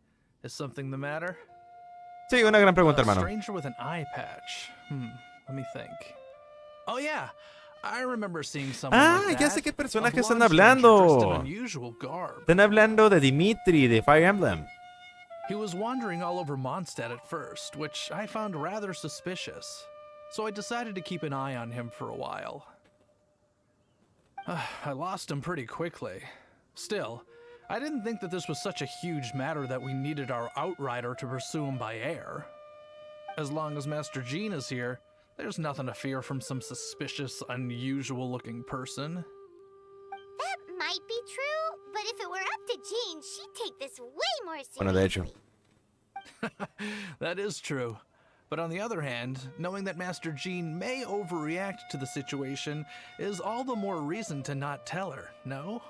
Is something the matter? Sí, una gran pregunta, hermano. Stranger with an eye patch. Let me think. Oh yeah, I remember seeing someone like ya that. sé qué personaje A están blonde stranger dressed in hablando. unusual garb. Están hablando de Dimitri, de Fire Emblem. He was wandering all over Mondstadt at first, which I found rather suspicious. So I decided to keep an eye on him for a while. I lost him pretty quickly. Still, I didn't think that this was such a huge matter that we needed our outrider to pursue him by air. As long as Master Jean is here, there's nothing to fear from some suspicious, unusual-looking person. That might be true, but if it were up to Jean, she'd take this way more seriously. Bueno, de hecho. That is true. But on the other hand, knowing that Master Jean may overreact to the situation is all the more reason to not tell her, no?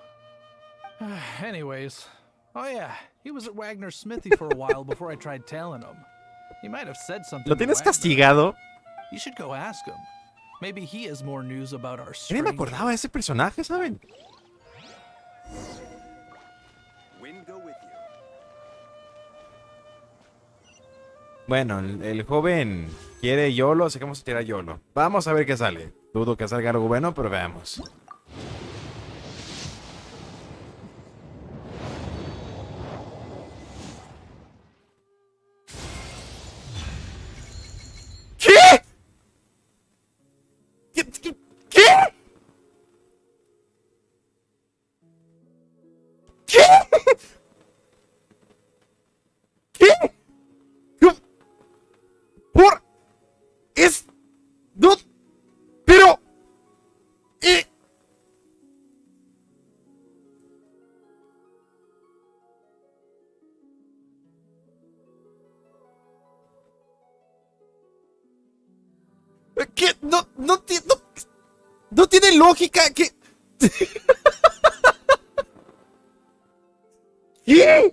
Anyways, oh yeah, he was at Wagner's smithy for a while before I tried telling him. He might have said something. ¿Lo tienes to Wagner. castigado? You should go ask him. Maybe he has more news about our Yo ni me stranger. acordaba de ese personaje, ¿saben? Bueno, el joven quiere YOLO, así que vamos a tirar YOLO. Vamos a ver qué sale. Dudo que salga algo bueno, pero veamos. ¿Qué? ¿Qué? ¿Qué? ¿Qué? Por... Es... No... Pero... ¿Qué? No tiene lógica que... ¿Qué?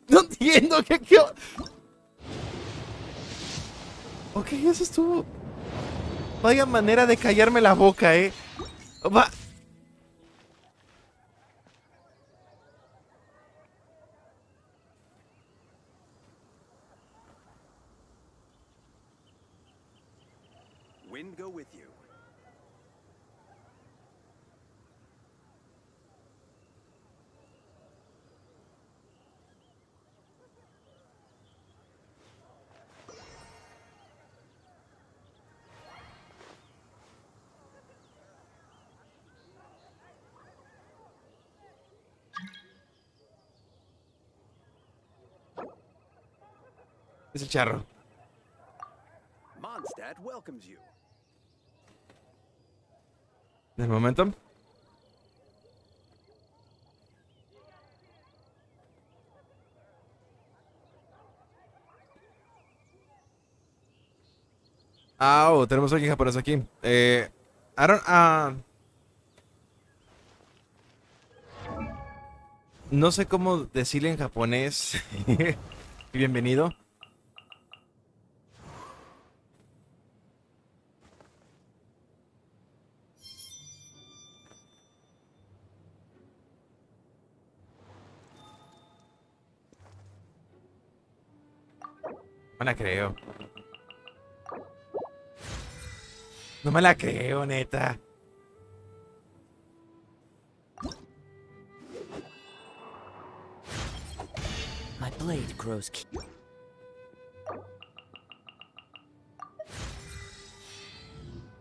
No entiendo qué... Ok, eso estuvo... Vaya manera de callarme la boca, Va... Wind go with you. Es el charro. Mondstadt welcomes you. ¿Del momento? Tenemos alguien japonés aquí. No sé cómo decirle en japonés. Bienvenido. No me la creo. No me la creo, neta. My blade grows.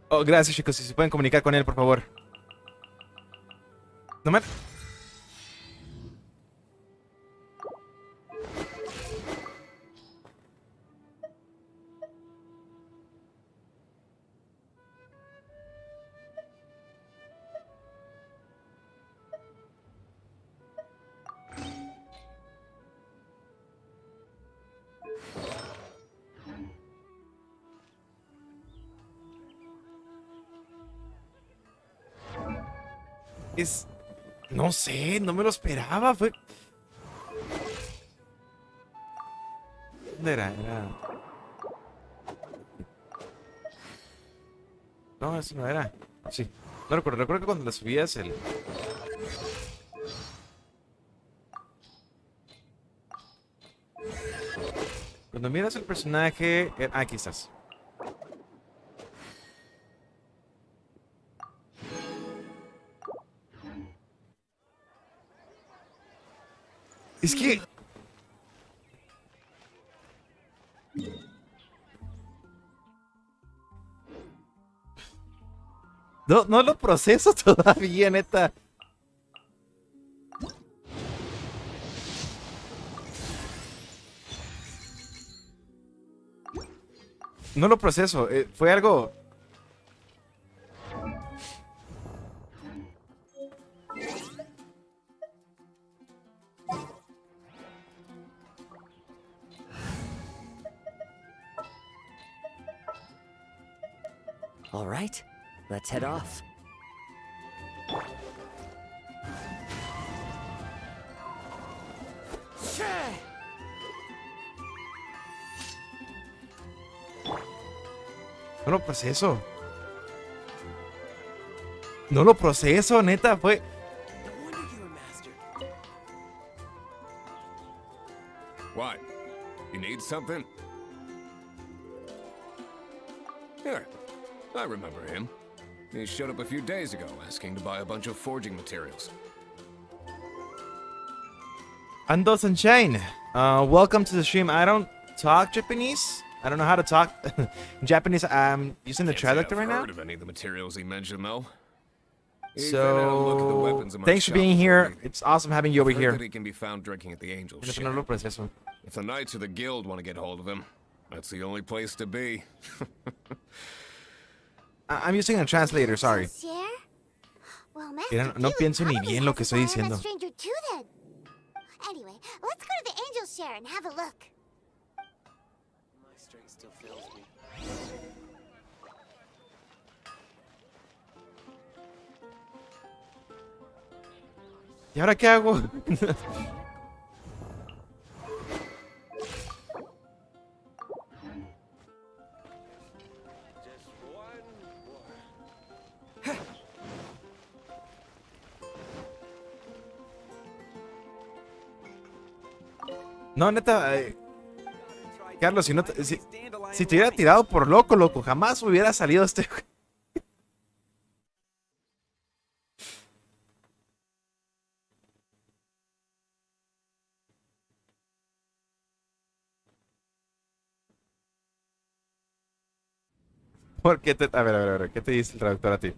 Oh, gracias, chicos. Si se pueden comunicar con él, por favor. No me... No sé, no me lo esperaba. Fue... ¿Dónde era? No, eso no era. Sí. No recuerdo. Recuerdo que cuando la subías el... Cuando miras el personaje... aquí estás. Es que... No lo proceso todavía, neta. No lo proceso. Fue algo... All right, let's head off. No lo proceso. No lo proceso, neta, fue... What? You need something? Here. I remember him. He showed up a few days ago asking to buy a bunch of forging materials. Ando Sunshine, welcome to the stream. I don't talk Japanese. I don't know how to talk Japanese. I'm using the traductor right now. Heard of any of the materials he mentioned, though. So, thanks for being here. It's awesome having you over here. That he can be found drinking at the Angel's Share. If the Knights of the Guild want to get hold of him, that's the only place to be. I'm using a translator, sorry. Well, No pienso ni bien lo que estoy diciendo. Anyway, let's go to the Angel's Share and have a look. My strength still fails me. ¿Y ahora qué hago? No, neta, Carlos, si te hubiera tirado por loco, jamás hubiera salido este... ¿Por qué te... A ver, ¿qué te dice el traductor a ti?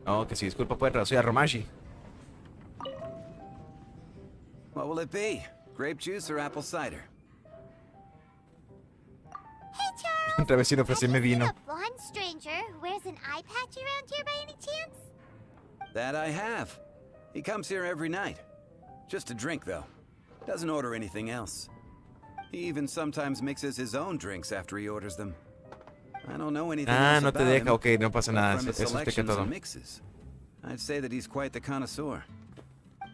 No, que si disculpa puede traducir a Romashi. What will it be? Grape juice or apple cider? Hey, Charles! Entre vecino ofrecerme vino. A blonde stranger who wears an eye patch around here by any chance? That I have. He comes here every night. Just a drink, though. Doesn't order anything else. He even sometimes mixes his own drinks after he orders them. I don't know anything else no te about deja, him, ok, no pasa nada, but from his eso explica selections todo. and mixes, I'd say that he's quite the connoisseur.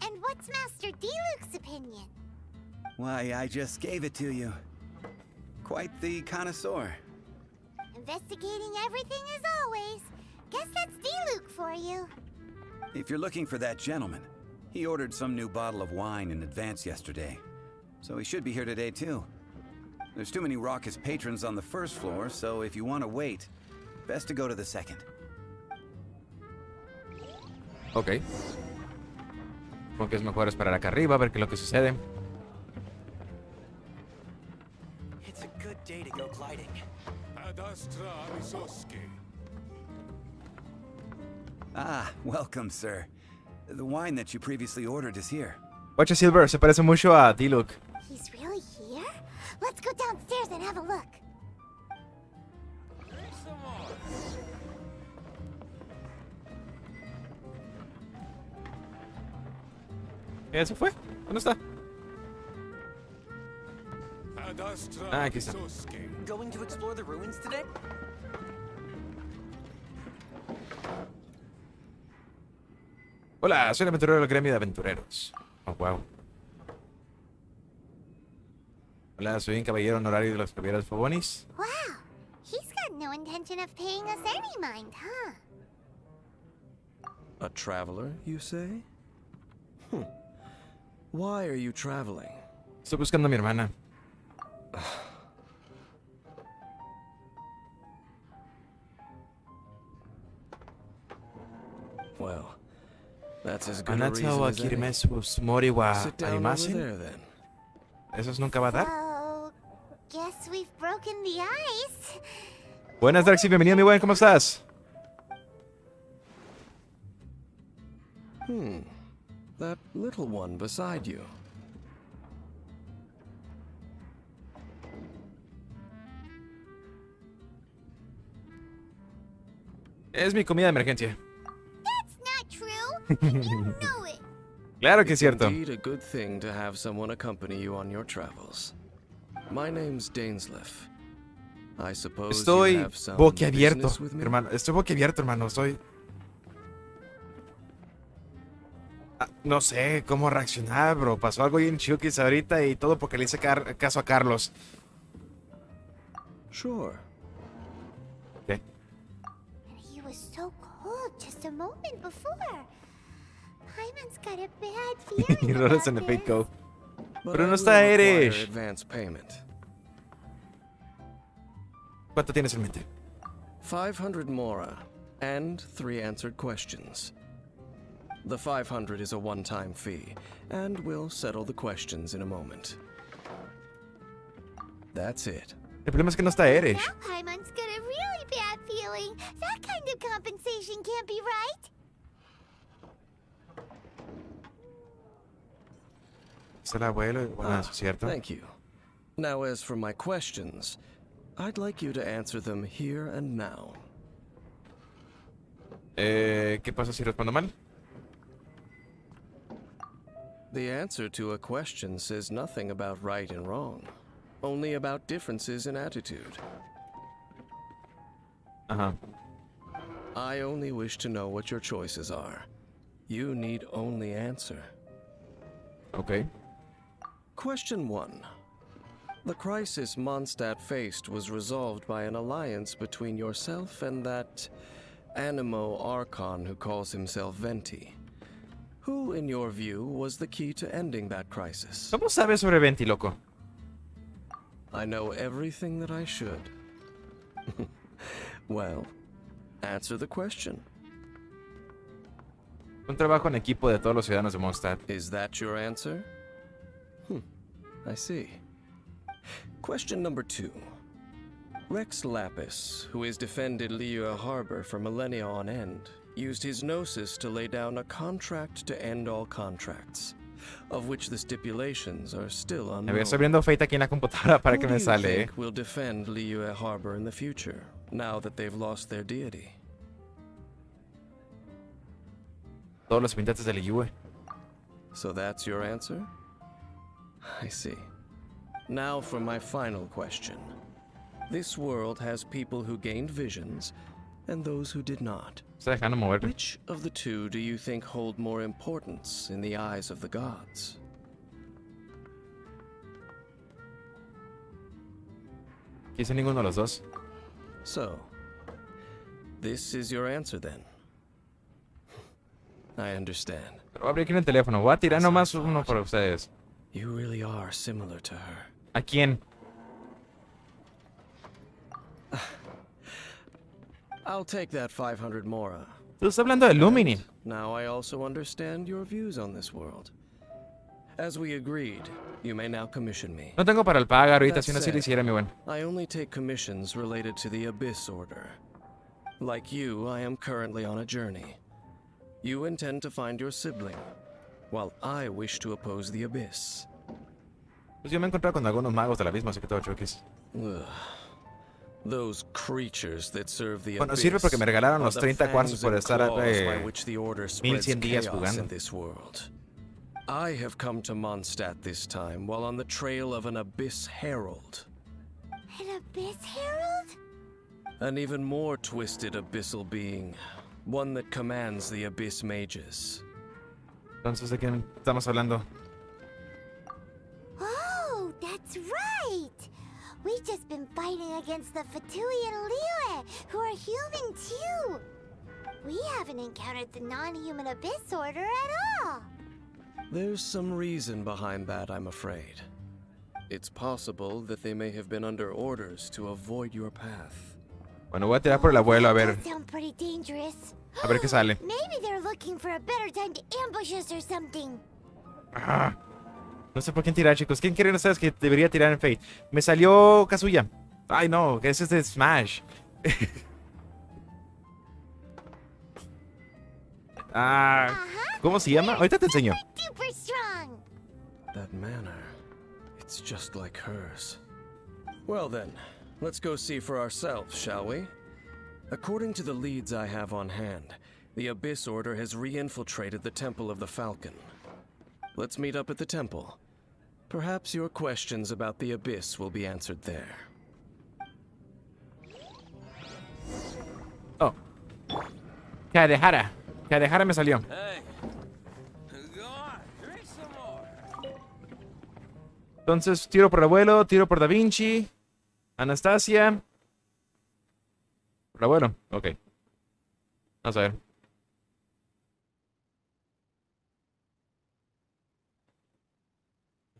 And what's Master D-Luke's opinion? Why, I just gave it to you. Quite the connoisseur. Investigating everything as always. Guess that's D-Luke for you. If you're looking for that gentleman, he ordered some new bottle of wine in advance yesterday. So he should be here today too. There's too many raucous patrons on the first floor, so if you want to wait, best to go to the second. Ok. Como que es mejor esperar acá arriba a ver qué es lo que sucede. It's a good day to go gliding. Ah, welcome, sir. The wine that you previously ordered is here. Watcha Silver se parece mucho a D-Luke. He's really here? Let's go downstairs and have a look. ¿Ya se fue? ¿Dónde está? Ah, aquí está. Going to explore the ruins today? Hola, soy el aventurero del gremio de aventureros. Oh, wow. Hola, soy un caballero honorario de los caballeros Fobonis. Wow, he's got no intention of paying us any mind, huh? A traveler, you say? Why are you traveling? Estoy buscando a mi hermana. Well, that's as good a reason as any. Sit down over there, then. ¿Esos nunca va a dar? So, guess we've broken the ice. Buenas, Darcy, bienvenido, mi buen, ¿cómo estás? That little one beside you. Es mi comida de emergencia. That's not true. You know it. Claro que es cierto. Indeed a good thing to have someone accompany you on your travels. My name's Dainsleif. I suppose Estoy you have some boquiabierto, business with me? hermano. Estoy boquiabierto, hermano. Estoy... No sé cómo reaccionar, bro. Pasó algo bien chukis ahorita y todo porque le hice caso a Carlos. Sure. ¿Qué? He was so cold just a moment before. Hyman's got a bad feeling Y rolas en about el Fate Go. But Pero I no will está require Erish. advance payment. ¿Cuánto tienes en mente? 500 mora and 3 answered questions. The 500 is a one-time fee, and we'll settle the questions in a moment. That's it. El problema es que no está Erish. Now Hyman's got a really bad feeling. That kind of compensation can't be right. Es el abuelo. Bueno, eso es cierto. Thank you. Now, as for my questions, I'd like you to answer them here and now. ¿Qué pasa si respondo mal? The answer to a question says nothing about right and wrong, only about differences in attitude. Ajá. I only wish to know what your choices are. You need only answer. Okay. Question 1. The crisis Mondstadt faced was resolved by an alliance between yourself and that Animo Archon who calls himself Venti. Who, in your view, was the key to ending that crisis? ¿Cómo sabes sobre Venti, loco? I know everything that I should. Well, answer the question. Un trabajo en equipo de todos los ciudadanos de Mondstadt. Is that your answer? I see. Question number 2. Rex Lapis, who has defended Liyue Harbor for millennia on end, used his gnosis to lay down a contract to end all contracts, of which the stipulations are still Me unknown. voy abriendo Fate aquí en la computadora para Who que do me you sale, think will defend Liyue Harbor in the future, now that they've lost their deity? Todos los habitantes de Liyue. So that's your answer? I see. Now for my final question. This world has people who gained visions and those who did not. Está dejando moverme. Which of the two do you think hold more importance in the eyes of the gods? Quise ninguno de los dos. So, this is your answer then. I understand. Pero voy a abrir aquí en el teléfono. Voy a tirar nomás uno para ustedes. You really are similar to her. ¿A quién? I'll take that 500 mora. Tú estás hablando de Lumini. Now I also understand your views on this world. As we agreed, you may now commission me. No tengo para el pago ahorita, That si no si lo said, hiciera, mi buen. I only take commissions related to the Abyss Order. Like you, I am currently on a journey. You intend to find your sibling, while I wish to oppose the Abyss. Pues yo me he encontrado con algunos magos del abismo, así que todo chukis. Ugh. Those creatures that serve the Bueno, Abyss sirve porque me regalaron are los the 30 cuarzos fangs por and estar claws by which the Order spreads 1100 días chaos jugando. in this world. I have come to Mondstadt this time while on the trail of an Abyss Herald. An Abyss Herald? An even more twisted abyssal being. One that commands the Abyss Mages. Entonces, ¿de quién estamos hablando? Oh, that's right! We've just been fighting against the Fatui and Liyue, who are human too! We haven't encountered the non-human Abyss Order at all! There's some reason behind that, I'm afraid. It's possible that they may have been under orders to avoid your path. Bueno, voy a tirar por el abuelo, a ver. That sounds pretty dangerous. A ver qué sale. Maybe they're looking for a better time to ambush us or something. Ah, no sé por quién tirar, chicos. ¿Quién creen ustedes que debería tirar en Fate? Me salió Kazuya. Ay, no, que ese es de Smash. ¿Cómo se llama? Ahorita te enseño. Super strong. That manner, it's just like hers. Well then, let's go see for ourselves, shall we? According to the leads I have on hand, the Abyss Order has re-infiltrated the Temple of the Falcon. Let's meet up at the temple. Perhaps your questions about the Abyss will be answered there. Oh. Kadehara. Kadehara me salió. Hey. Entonces, tiro por abuelo, tiro por Da Vinci. Anastasia. Por abuelo, ok. Vamos a ver.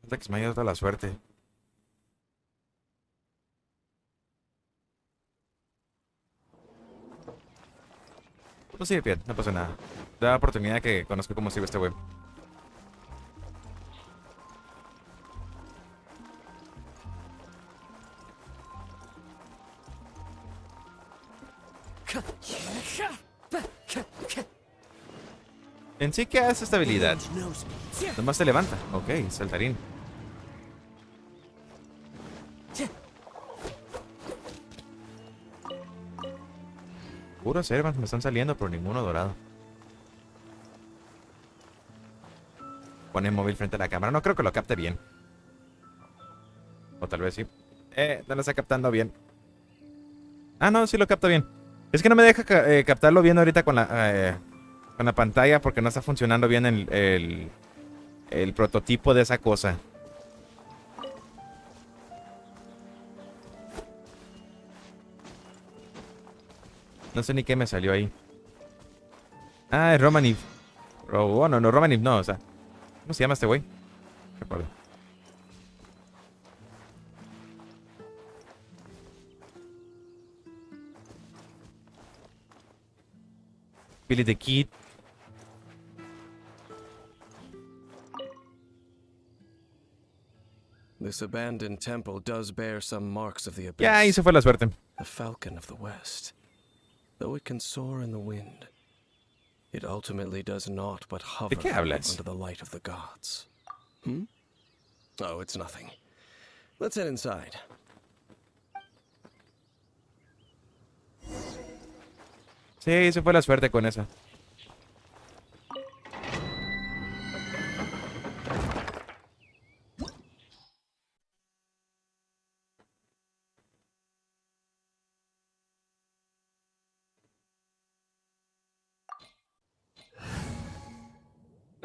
Es que se me ha ido toda la suerte. Pues sí, bien, no pasa nada. Da oportunidad que conozca cómo sirve este web. En sí, ¿qué hace esta habilidad? Nomás se levanta. Ok, saltarín. Puros servants me están saliendo, pero ninguno dorado. Pone el móvil frente a la cámara. No creo que lo capte bien. O tal vez sí. No lo está captando bien. Ah, no, sí lo capta bien. Es que no me deja captarlo bien ahorita con la pantalla porque no está funcionando bien el prototipo de esa cosa. No sé ni qué me salió ahí. Ah, es Romanif. Oh, no, Romanif no, o sea. ¿Cómo se llama este güey? No recuerdo. Billy the Kid. This abandoned temple does bear some marks of the abyss. Ya, ahí se fue la suerte. The falcon of the west. Though it can soar in the wind, it ultimately does not but hover under the light of the gods. Hmm? Oh, it's nothing. Let's head inside. Sí, se fue la suerte con esa.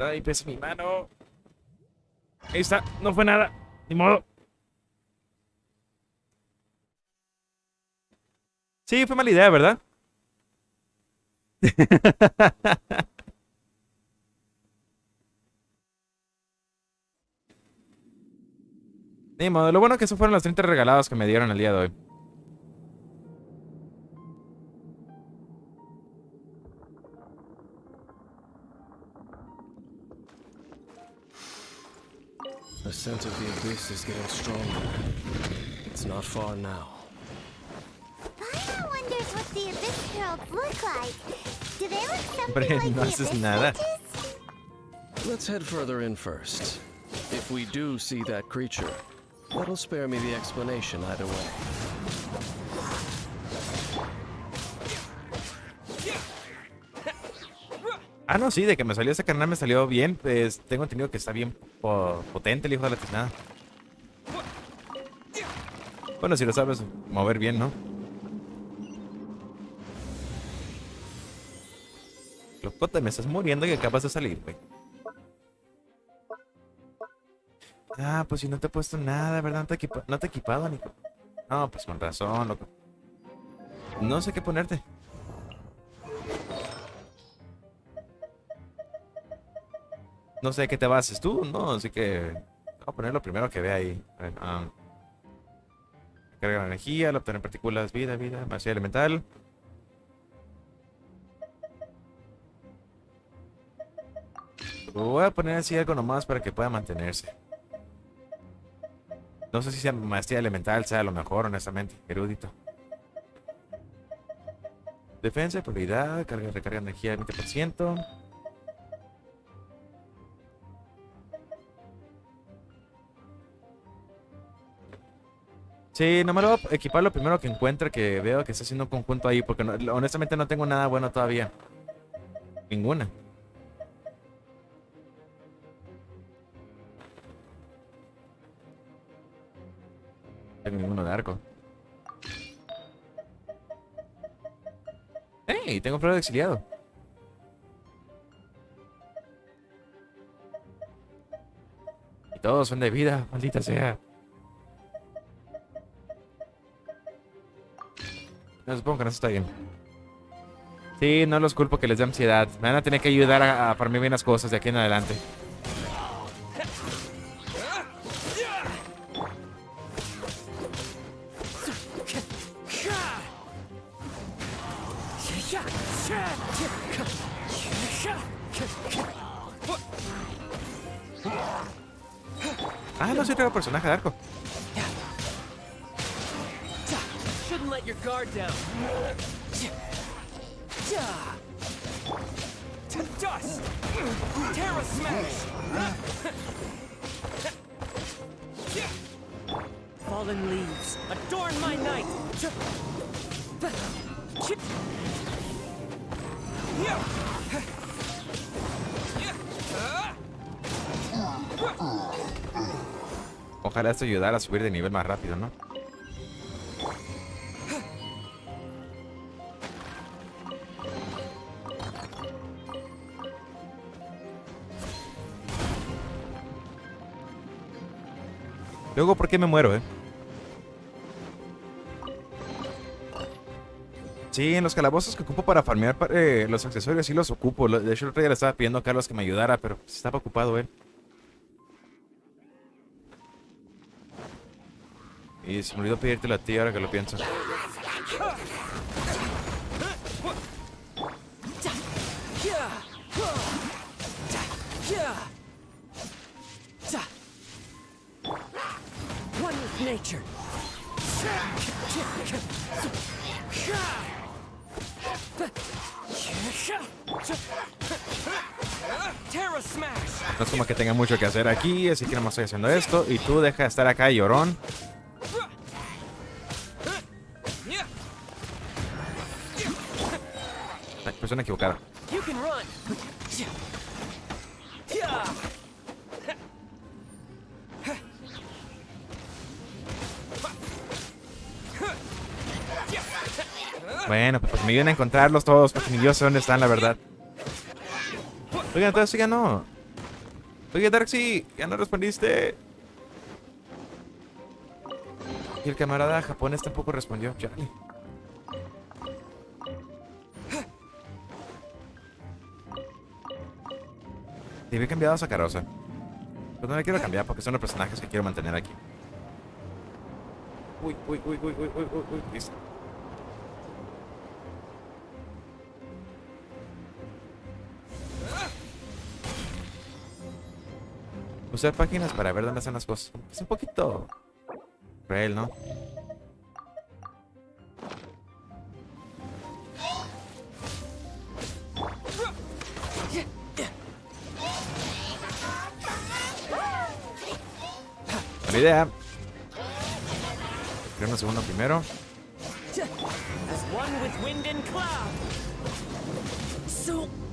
Ay, pesa mi mano. Ahí está, no fue nada. Ni modo. Sí, fue mala idea, ¿verdad? Ni modo, lo bueno que esos fueron los 30 regalados que me dieron el día de hoy. The scent of the abyss is getting stronger. It's not far now. Paia wonders what the abyss heralds look like. Do they look something Hombre, like no the haces abyss nada. witches? Let's head further in first. If we do see that creature, that'll spare me the explanation either way. Ah, no, sí, de que me salió ese carnal me salió bien. Pues tengo entendido que está bien potente el hijo de la tiznada. Bueno, si lo sabes mover bien, ¿no? Locote, me estás muriendo y acabas de salir, güey. Ah, pues si no te he puesto nada, ¿verdad? No te he equipado, ni... No, pues con razón, loco. No sé qué ponerte. No sé qué te bases tú, ¿no? Así que... Voy a poner lo primero que vea ahí. A ver, carga la energía, al obtener partículas, vida, masa elemental. Voy a poner así algo nomás para que pueda mantenerse. No sé si sea maestría elemental, sea lo mejor, honestamente. Erudito. Defensa, probabilidad, recarga energía del 20%. Sí, no me lo voy a equipar lo primero que encuentre, que veo que está haciendo un conjunto ahí, porque honestamente no tengo nada bueno todavía. Ninguna. No tengo ninguno de arco. ¡Ey! Tengo flor de exiliado. Todos son de vida, maldita sea. No, supongo que no está bien. Sí, no los culpo que les dé ansiedad. Me van a tener que ayudar a farmear bien las cosas de aquí en adelante. Ah, no soy otro personaje de arco. Shouldn't let your guard down. To dust. Terra smash. Fallen leaves, adorn my night. Ojalá esto ayudara a subir de nivel más rápido, ¿no? Luego, ¿por qué me muero, Sí, en los calabozos que ocupo para farmear los accesorios sí los ocupo. De hecho, el otro día le estaba pidiendo a Carlos que me ayudara, pero estaba ocupado él. Y se me olvidó pedírtelo a ti ahora que lo pienso. One with nature. Terra smash. No es como que tenga mucho que hacer aquí, así que nomás estoy haciendo esto. Y tú deja de estar acá, llorón. Ay, persona equivocada. You can run. Bueno, pues me ayuden a encontrarlos todos, porque ni yo sé dónde están, la verdad. Oigan, entonces ya no. Oye, Darksy, ya no respondiste. Y el camarada japonés tampoco respondió. Chale. Te había cambiado a Sacarosa. Pero no me quiero cambiar porque son los personajes que quiero mantener aquí. Uy. Listo. Usar páginas para ver dónde están las cosas. Es un poquito cruel, ¿no? Buena idea. Creo un segundo primero.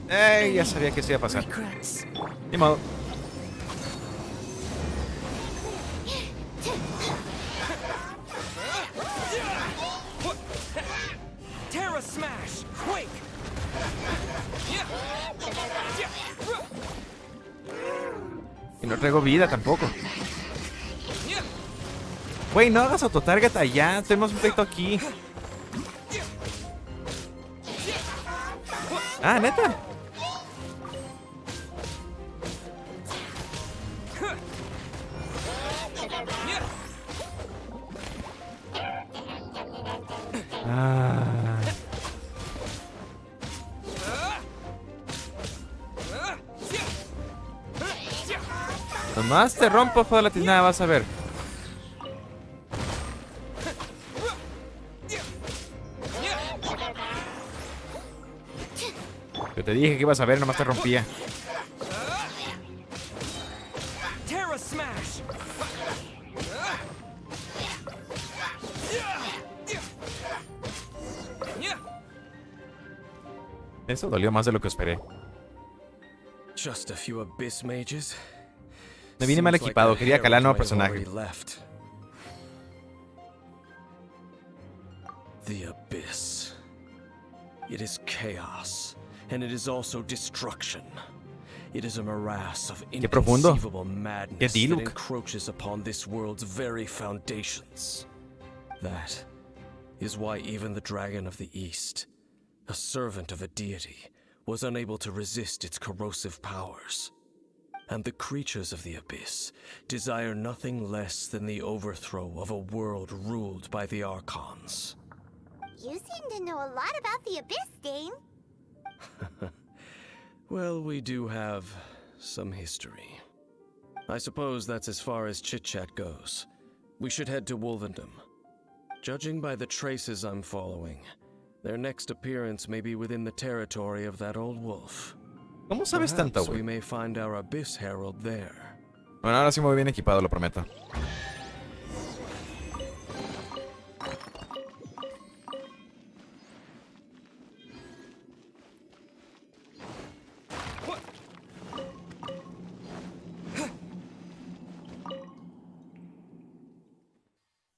¡Ey! Ya sabía que eso iba a pasar. Ni modo. Terra smash. Quake. Y no traigo vida tampoco. Güey, no hagas autotarget allá. Tenemos un pleito aquí. Ah, ¿neta? Ah. Nomás te rompo, joder, la tiznada, vas a ver. Yo te dije que ibas a ver, nomás te rompía. Terra smash. Eso dolió más de lo que esperé. Just a few abyss mages. Me vine mal equipado, quería calar nuevo personaje. The abyss. It is chaos, and it is also destruction. It is a morass of Qué profundo. inconceivable madness Qué that Diluc. encroaches upon this world's very foundations. That is why even the Dragon of the East, a servant of a deity, was unable to resist its corrosive powers. And the creatures of the Abyss desire nothing less than the overthrow of a world ruled by the Archons. You seem to know a lot about the Abyss, Dane. Well, we do have some history. I suppose that's as far as chit-chat goes. We should head to Wolvendom. Judging by the traces I'm following, their next appearance may be within the territory of that old wolf. ¿Cómo sabes tanto, Perhaps we güey? may find our Abyss Herald there. Bueno, ahora sí me voy bien equipado, lo prometo.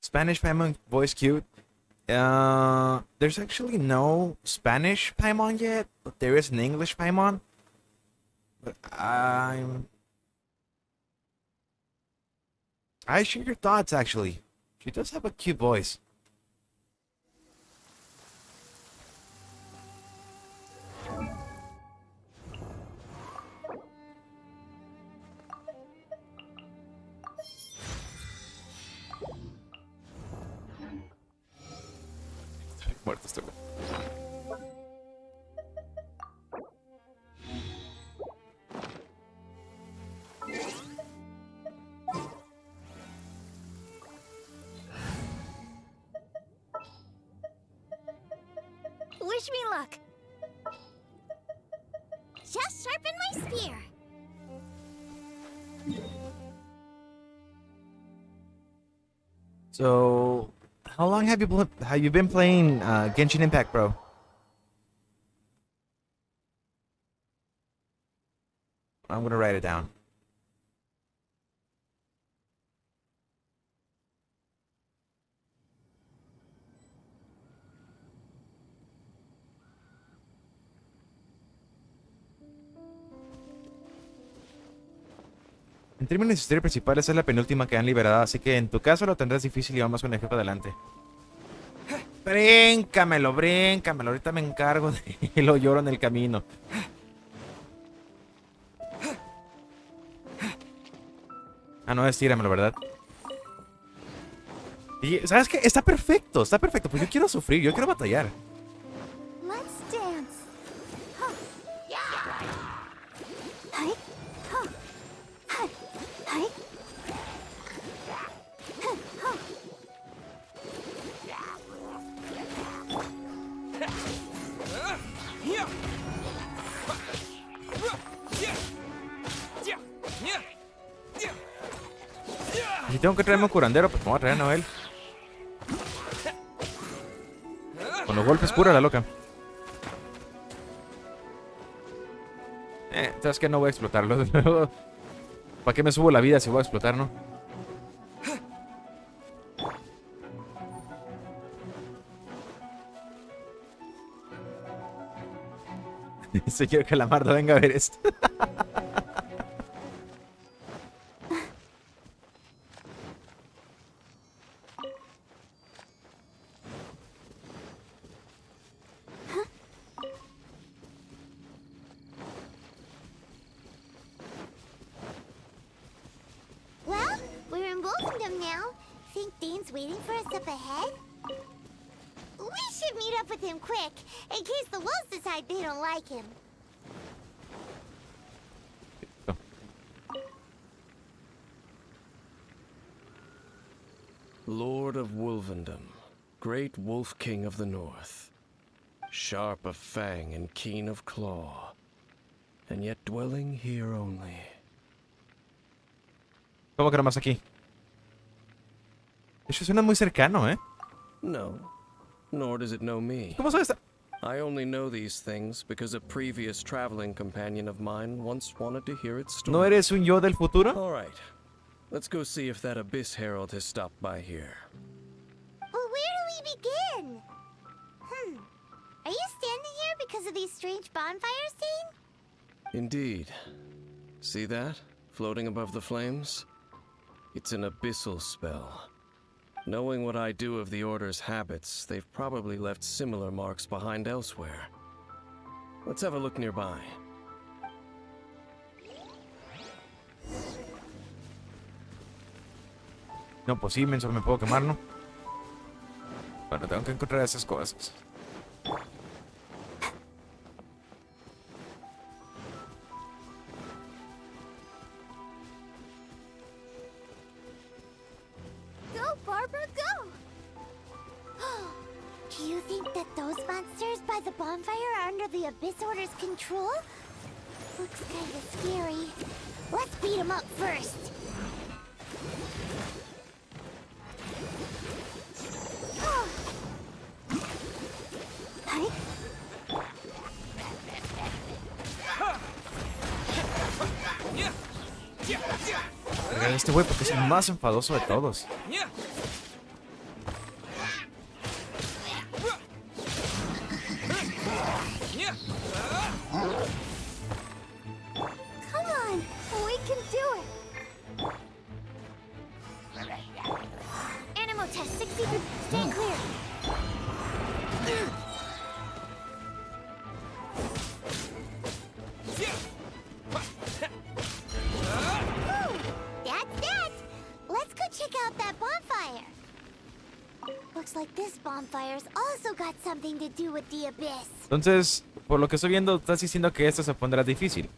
Spanish Paimon voice cute. There's actually no Spanish Paimon yet, but there is an English Paimon. But I share your thoughts, actually. She does have a cute voice. Muerto este güey. Wish me luck. Just sharpen my spear. So, how long have you been playing Genshin Impact, bro? I'm gonna write it down. En términos de historia principal, esa es la penúltima que han liberado, así que en tu caso lo tendrás difícil y vamos con el jefe adelante. Bríncamelo, bríncamelo. Ahorita me encargo de lo lloro en el camino. Ah, no, estíramelo, ¿verdad? Y, ¿sabes qué? Está perfecto, pues yo quiero sufrir, yo quiero batallar. Let's dance. Si tengo que traerme un curandero, pues me voy a traer a Noel. Con los golpes cura la loca. ¿Sabes qué? No voy a explotarlo. ¿Para qué me subo la vida si voy a explotar, no? Señor Calamardo, venga a ver esto. Well, we're in Wolfendom now. Think Dean's waiting for us up ahead? We should meet up with him quick, in case the wolves decide they don't like him. Lord of Wolvendom, great wolf king of the north, sharp of fang and keen of claw, and yet dwelling here only. ¿Cómo que nomás aquí? Eso suena muy cercano, ¿eh? No, nor does it know me. ¿Cómo sabes? I only know these things because a previous traveling companion of mine once wanted to hear its story. ¿No eres un yo del futuro? All right, let's go see if that Abyss Herald has stopped by here. Well, where do we begin? Are you standing here because of these strange bonfires, Dane? Indeed. See that? Floating above the flames? It's an abyssal spell. Knowing what I do of the Order's habits, they've probably left similar marks behind elsewhere. Let's have a look nearby. No, pues sí, menso, me puedo quemar, ¿no? Bueno, tengo que encontrar esas cosas. Go, Barbara, go! Do you think that those monsters by the bonfire are under the Abyss Order's control? Looks kinda scary. Let's beat them up first. Oigan, este güey porque es el más enfadoso de todos. Come on, we can do it. Animal test 60. Stand clear. That's that. Let's go check out that bonfire. Looks like this bonfire's also got something to do with the abyss. Entonces, por lo que estoy viendo, estás diciendo que esto se pondrá difícil.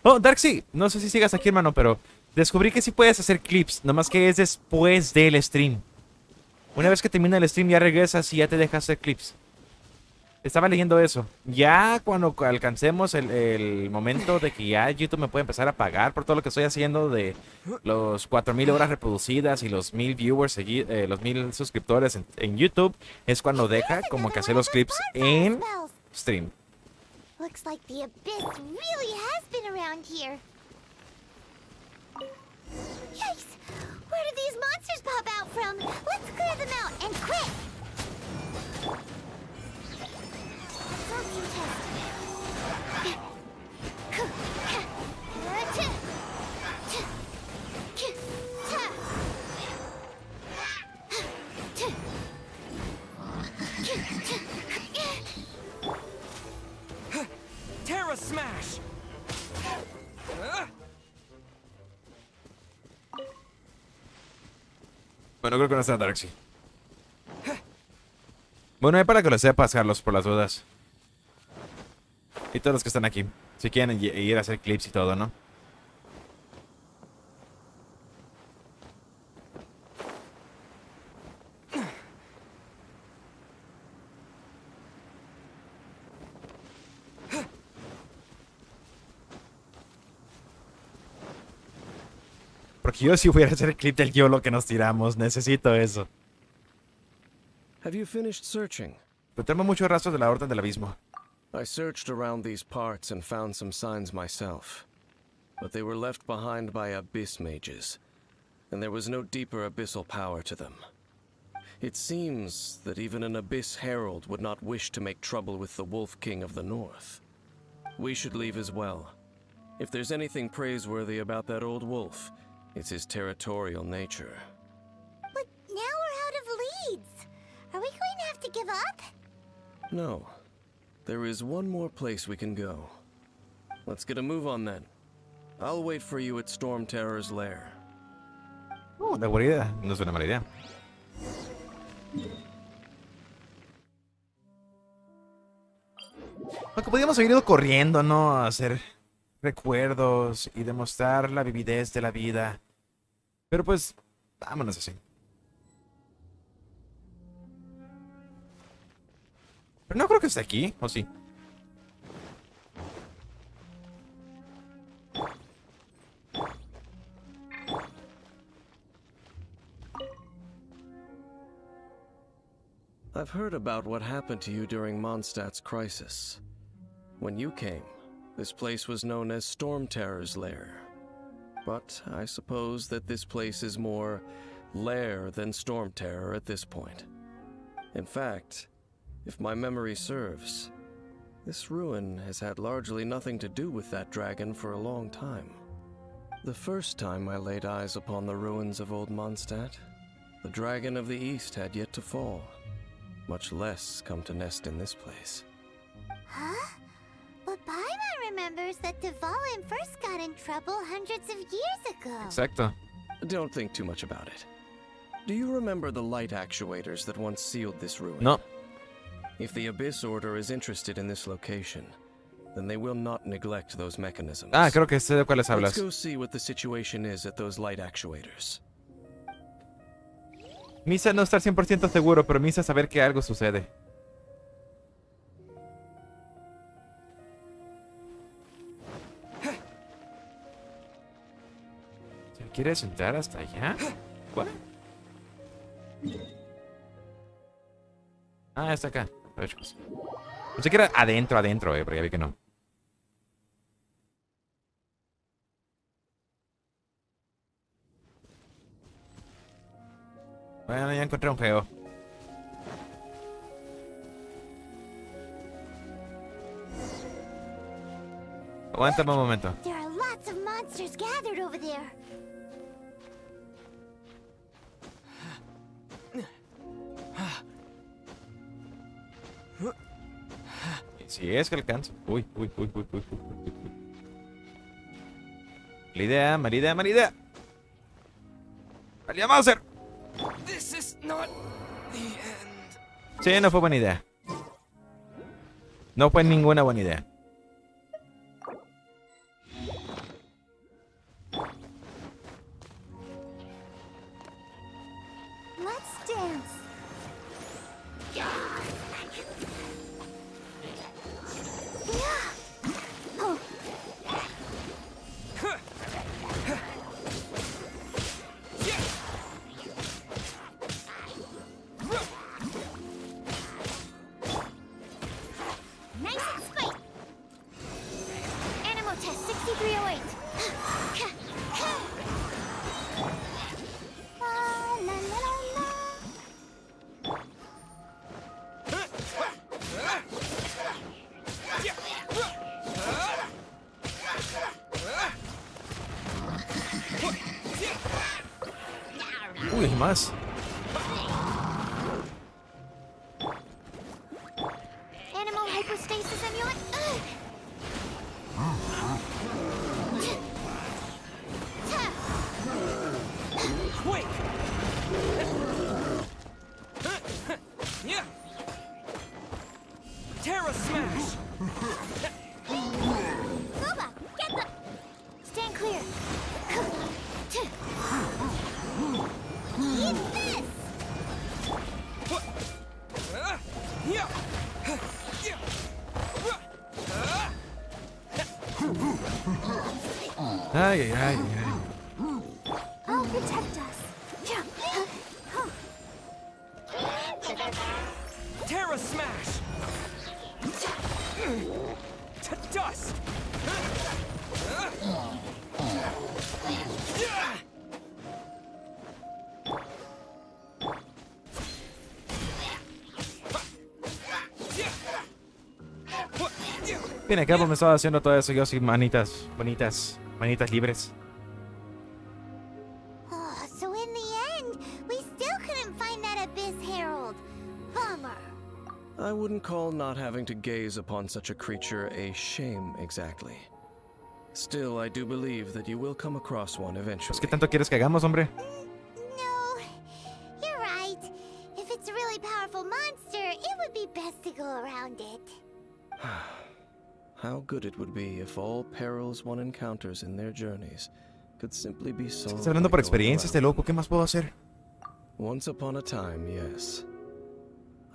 Oh, Darksy, no sé si sigas aquí, hermano, pero descubrí que sí puedes hacer clips, nomás que es después del stream. Una vez que termina el stream ya regresas y ya te dejas hacer clips. Estaba leyendo eso. Ya cuando alcancemos el momento de que ya YouTube me puede empezar a pagar por todo lo que estoy haciendo de los 4000 horas reproducidas y los 1000 viewers, los 1000 suscriptores en YouTube, es cuando deja como que hacer los clips en stream. Looks like the abyss really has been around here. Yikes! Where did these monsters pop out from? Let's clear them out, and quick! Absorption test. Terra Smash! Bueno, creo que no está Darksy. Bueno, es para que lo sepas, Carlos, por las dudas. Y todos los que están aquí. Si quieren ir a hacer clips y todo, ¿no? Porque yo si hubiera hacer el clip del YOLO que nos tiramos, necesito eso. Have you finished searching? Pero tengo muchos rastros de la Orden del Abismo. I searched around these parts and found some signs myself. But they were left behind by abyss mages, and there was no deeper abyssal power to them. It seems that even an abyss herald would not wish to make trouble with the Wolf King of the North. We should leave as well. If there's anything praiseworthy about that old wolf, it's his territorial nature. But now we're out of leads. Are we going to have to give up? No. There is one more place we can go. Let's get a move on then. I'll wait for you at Storm Terror's lair. Oh, una buena idea. No es una mala idea. Aunque podríamos haber ido corriendo, ¿no? A hacer recuerdos y demostrar la vividez de la vida. Pero pues, vámonos así. Pero no creo que esté aquí, ¿o sí? I've heard about what happened to you during Mondstadt's crisis. When you came, this place was known as Storm Terror's lair. But I suppose that this place is more lair than Storm Terror at this point. In fact, if my memory serves, This ruin has had largely nothing to do with that dragon for a long time. The first time I laid eyes upon the ruins of Old Mondstadt, the dragon of the East had yet to fall, much less come to nest in this place. Huh? But Paimon remembers that Dvalin first got in trouble hundreds of years ago. Exacto. Don't think too much about it. Do you remember the light actuators that once sealed this ruin? No. If the Abyss Order is interested in this location, then they will not neglect those mechanisms. Ah, creo que sé de cuáles hablas. Let's go see what the situation is at those light actuators. Misa no estar 100% seguro, pero Misa saber que algo sucede. ¿Quieres entrar hasta allá? ¿What? Ah, está acá. A ver, chicos. Pensé que era adentro, pero ya vi que no. Bueno, ya encontré un geo. Aguántame un momento. There are lots of monsters gathered over there. Si es que alcanzo. Uy. Mala idea. ¡Valía Mauser! This is not the end. Sí, no fue buena idea. No fue ninguna buena idea. Let's dance. Nice and straight. Animal test 6308. La la la la. Uy, más. Animal hypostasis amulet. Wait. Terra smash. Guba, get them. Stand clear. Eat this. Ay. I'll protect us. Terra smash. To dust. Bien, acá me estaba haciendo todo eso yo sin manitas bonitas, manitas libres. Oh, so in the end, we still couldn't find that Abyss Herald. Bummer. I wouldn't call not having to gaze upon such a creature a shame exactly. Still, I do believe that you will come across one eventually. ¿Qué tanto quieres que hagamos, hombre? No, you're right. If it's a really powerful monster, it would be best to go around it. How good it would be if all perils one encounters in their journeys could simply be solved. Estás hablando por experiencia, este loco. ¿Qué más puedo hacer? Once upon a time, yes.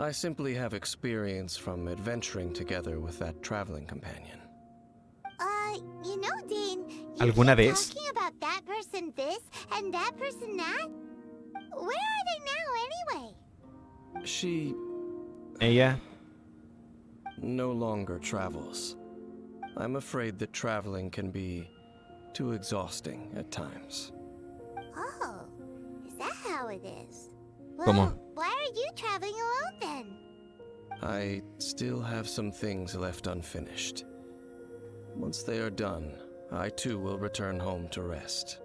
I simply have experience from adventuring together with that traveling companion. You know, Dane, you ¿Alguna keep vez? talking about that person this and that person that. Where are they now, anyway? Ella no longer travels. I'm afraid that traveling can be too exhausting at times. Oh, is that how it is? ¿Cómo? Why are you traveling alone then? I still have some things left unfinished. Once they are done, I too will return home to rest.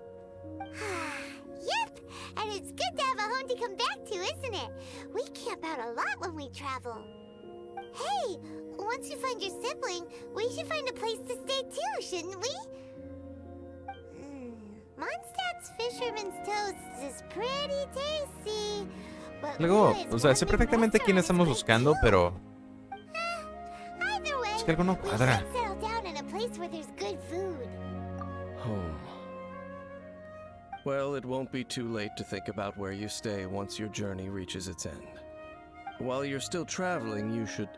Yep, and it's good to have a home to come back to, isn't it? We camp out a lot when we travel. Hey, once you find your sibling, we should find a place to stay too, shouldn't we? Mondstadt's Fisherman's Toast is pretty tasty. Luego, o sea, sé perfectamente quién estamos buscando, pero... Es que algo no cuadra. Home. Well, it won't be too late to think about where you stay once your journey reaches its end. While you're still traveling, you should...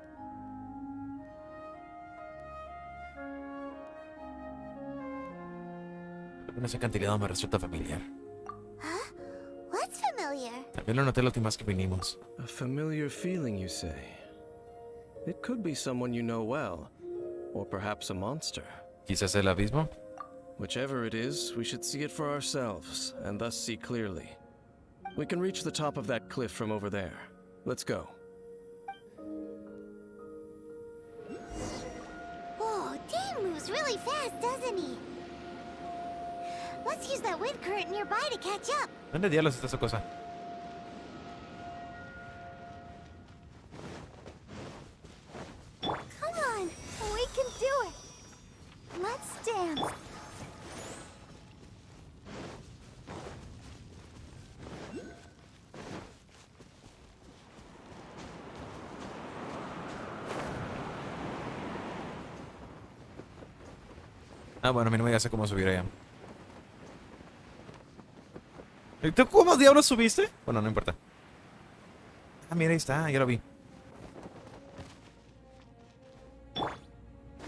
Ese acantilado me resulta familiar. What's familiar? También lo noté la última vez que vinimos. A familiar feeling, you say? It could be someone you know well, or perhaps a monster. Quizás el abismo. Whichever it is, we should see it for ourselves, and thus see clearly. We can reach the top of that cliff from over there. Let's go. Whoa, Dane moves really fast, doesn't he? Let's use that wind current nearby to catch up. ¿Dónde diablos está esa cosa? Come on, we can do it. Let's dance. Ah, bueno, a mí no me digas cómo subir allá. ¿Tú cómo diablos subiste? Bueno, no importa. Ah, mira, ahí está, ya lo vi.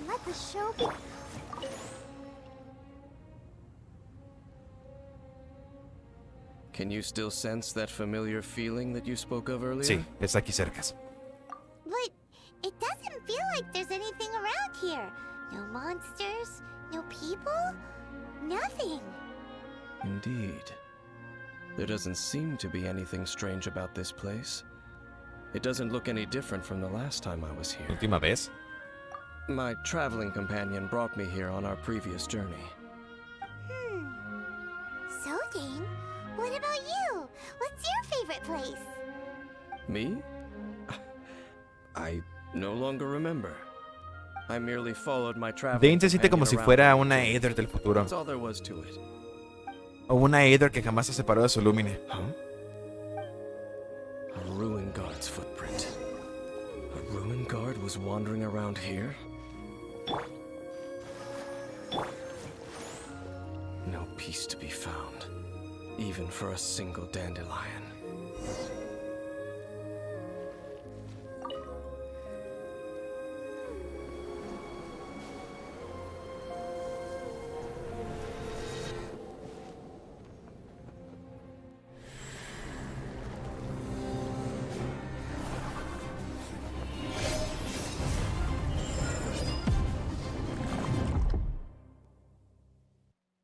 Let the show be. Can you still sense that familiar feeling that you spoke of earlier? Sí, está aquí cerca. But it doesn't feel like there's anything around here. No monsters, no people, nothing. Indeed. There doesn't seem to be anything strange about this place. It doesn't look any different from the last time I was here. Última vez. My traveling companion brought me here on our previous journey. So, Dane, what about you? What's your favorite place? Me? I no longer remember. I merely followed my traveling Dane se siente como si fuera una Aether del futuro. That's all there was to it. O una Aether que jamás se separó de su Lumine. Huh? A ruin guard's footprint. A ruin guard was wandering around here? No peace to be found, even for a single dandelion.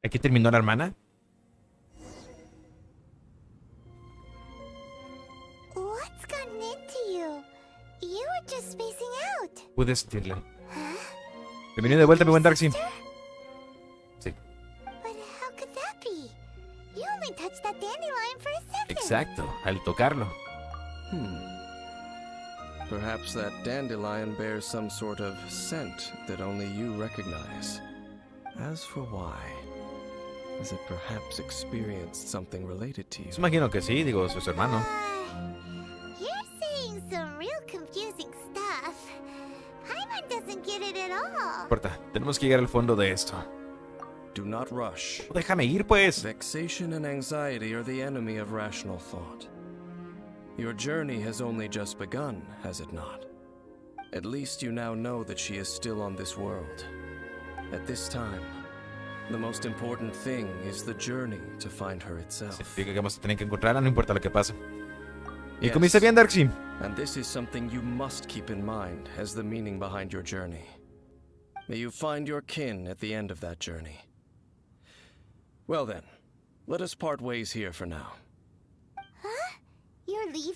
¿Aquí terminó la hermana? What's gotten into you? You were just spacing out. Pude sentirle. Bienvenido de vuelta, mi buen Darcy. Sí. But how could that be? You only touched that dandelion for a second. Exacto, al tocarlo. Perhaps that dandelion bears some sort of scent that only you recognize. As for why, has it perhaps experienced something related to you? Imagino que sí, digo, su hermano. You're saying some real confusing stuff. Paimon doesn't get it at all. No importa, tenemos que llegar al fondo de esto. Do not rush. Déjame ir, pues. Vexation and anxiety are the enemy of rational thought. Your journey has only just begun, has it not? At least you now know that she is still on this world. At this time, the most important thing is the journey to find her itself. Significa que vamos a tener que encontrarla, no importa lo que pase. Y como dice bien, Darcy. And this is something you must keep in mind as the meaning behind your journey. May you find your kin at the end of that journey. Well then, let us part ways here for now. Huh? You're leaving?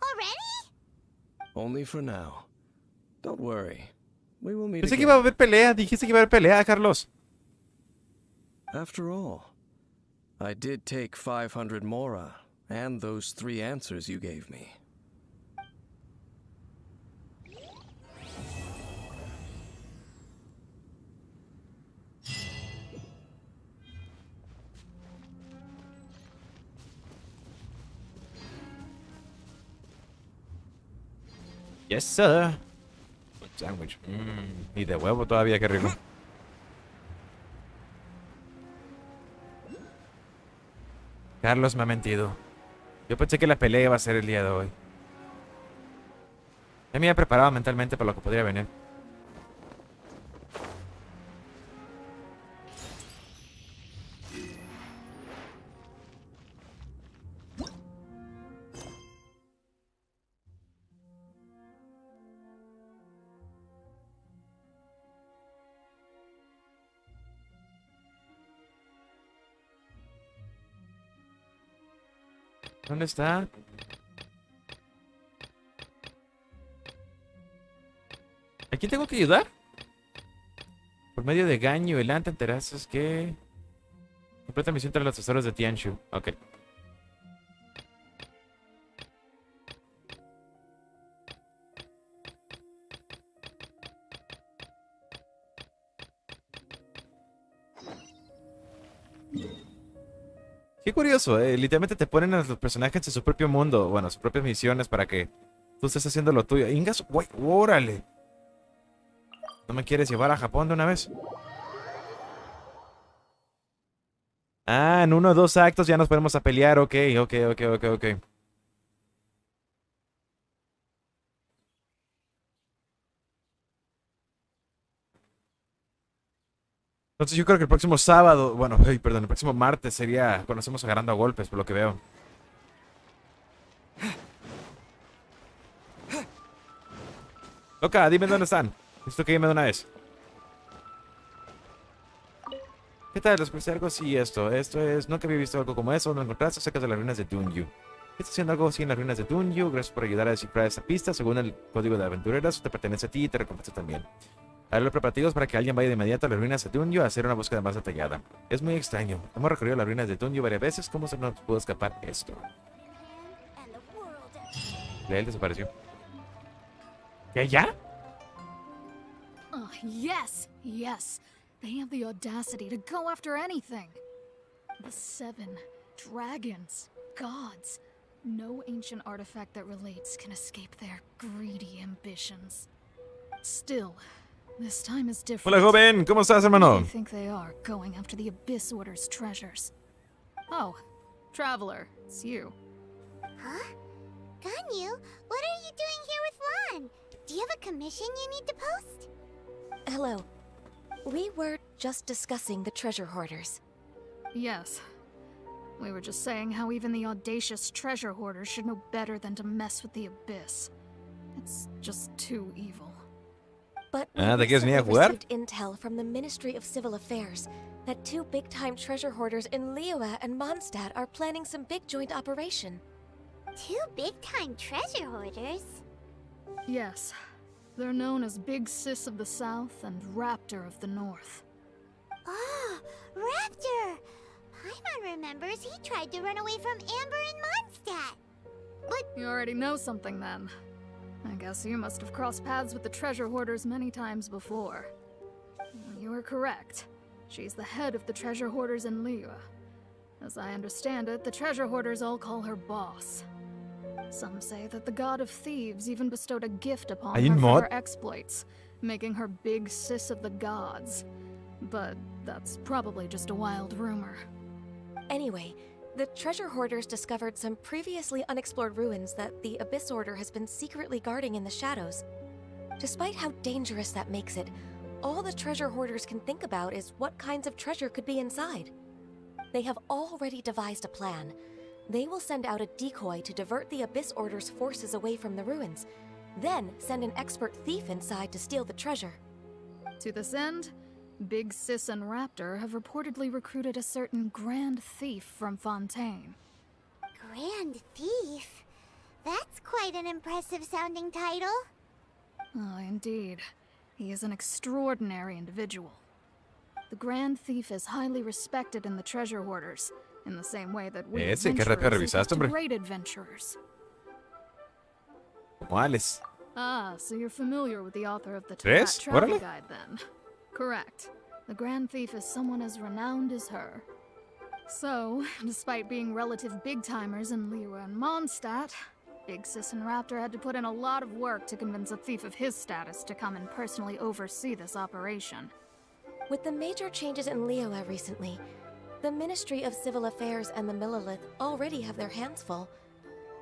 Already? Only for now. Don't worry. We will meet Pensé que again. iba a haber pelea. Dijiste que iba a haber pelea, Carlos. After all, I did take 500 mora and those 3 answers you gave me. Yes, sir. Un sándwich. Y de huevo todavía, qué rico. Carlos me ha mentido. Yo pensé que la pelea iba a ser el día de hoy. Ya me había preparado mentalmente para lo que podría venir. ¿Dónde está? ¿A quién tengo que ayudar? Por medio de Gaño y Lanta enterasas que... Completa misión tras los tesoros de Tianshu. Ok. Qué curioso, literalmente te ponen a los personajes en su propio mundo, bueno, sus propias misiones para que tú estés haciendo lo tuyo. Ingas, güey, órale. ¿No me quieres llevar a Japón de una vez? Ah, en 1 o 2 actos ya nos ponemos a pelear, ok. Entonces yo creo que el próximo sábado, bueno, perdón, el próximo martes sería cuando estemos agarrando a golpes, por lo que veo. Loca, dime dónde están. Necesito que dime de una vez. ¿Qué tal? ¿Les parece algo así esto? Esto es... Nunca había visto algo como eso. ¿No encontraste cerca de las ruinas de Dunyu? ¿Estás haciendo algo así en las ruinas de Dunyu? Gracias por ayudar a descifrar esta pista. Según el código de aventureras, te pertenece a ti y te recompensa también. Haré los preparativos para que alguien vaya de inmediato a las ruinas de Dunyu a hacer una búsqueda más detallada. Es muy extraño. Hemos recorrido las ruinas de Dunyu varias veces. ¿Cómo se nos pudo escapar esto? Él desapareció. ¿Qué ya? Oh, yes, yes. They have the audacity to go after anything. The 7 dragons, gods. No ancient artifact that relates can escape their greedy ambitions. Still, this time is different. Hola, joven. ¿Cómo estás, hermano? I think they are going after the Abyss Order's treasures. Oh, traveler, it's you. Huh? Ganyu, what are you doing here with Lan? Do you have a commission you need to post? Hello. We were just discussing the treasure hoarders. Yes. We were just saying how even the audacious treasure hoarders should know better than to mess with the Abyss. It's just too evil. But ¿te we quieres venir a recently jugar? received intel from the Ministry of Civil Affairs that 2 big-time treasure hoarders in Liyue and Mondstadt are planning some big joint operation. 2 big-time treasure hoarders? Yes. They're known as Big Sis of the South and Raptor of the North. Oh, Raptor! Paimon remembers he tried to run away from Amber and Mondstadt. But You already know something then. I guess you must have crossed paths with the treasure hoarders many times before. You were correct. She's the head of the treasure hoarders in Liyue. As I understand it, the treasure hoarders all call her boss. Some say that the god of thieves even bestowed a gift upon her for her exploits, making her Big Sis of the gods. But that's probably just a wild rumor. Anyway, the treasure hoarders discovered some previously unexplored ruins that the Abyss Order has been secretly guarding in the shadows. Despite how dangerous that makes it, all the treasure hoarders can think about is what kinds of treasure could be inside. They have already devised a plan. They will send out a decoy to divert the Abyss Order's forces away from the ruins, then send an expert thief inside to steal the treasure. To this end, Big Sis and Raptor have reportedly recruited a certain Grand Thief from Fontaine. Grand Thief? That's quite an impressive sounding title. Oh, indeed. He is an extraordinary individual. The Grand Thief is highly respected in the treasure hoarders, in the same way that we Ese, qué rápido adventurers revisaste, equal to hombre. great adventurers. Como Alex. Ah, so you're familiar with the author of the ¿Tres? Travel Órale. Guide, then. Correct. The Grand Thief is someone as renowned as her. So, despite being relative big-timers in Liyue and Mondstadt, Big Sis and Raptor had to put in a lot of work to convince a thief of his status to come and personally oversee this operation. With the major changes in Liyue recently, the Ministry of Civil Affairs and the Millelith already have their hands full.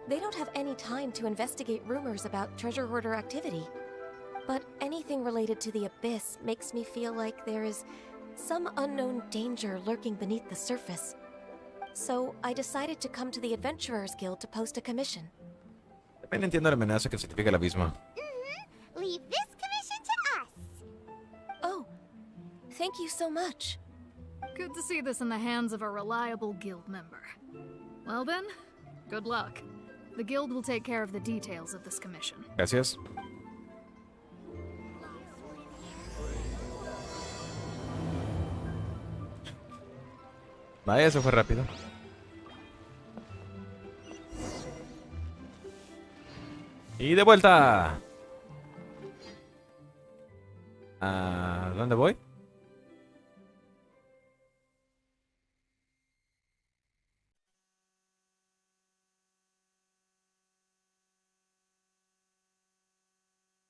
They don't have any time to investigate rumors about treasure hoarder activity. But anything related to the Abyss makes me feel like there is some unknown danger lurking beneath the surface. So I decided to come to the Adventurers Guild to post a commission. También entiendo la amenaza que significa el abismo. Leave this commission to us. Oh, thank you so much. Good to see this in the hands of a reliable guild member. Well then, good luck. The guild will take care of the details of this commission. Gracias. Vaya, eso fue rápido. Y de vuelta. ¿A dónde voy?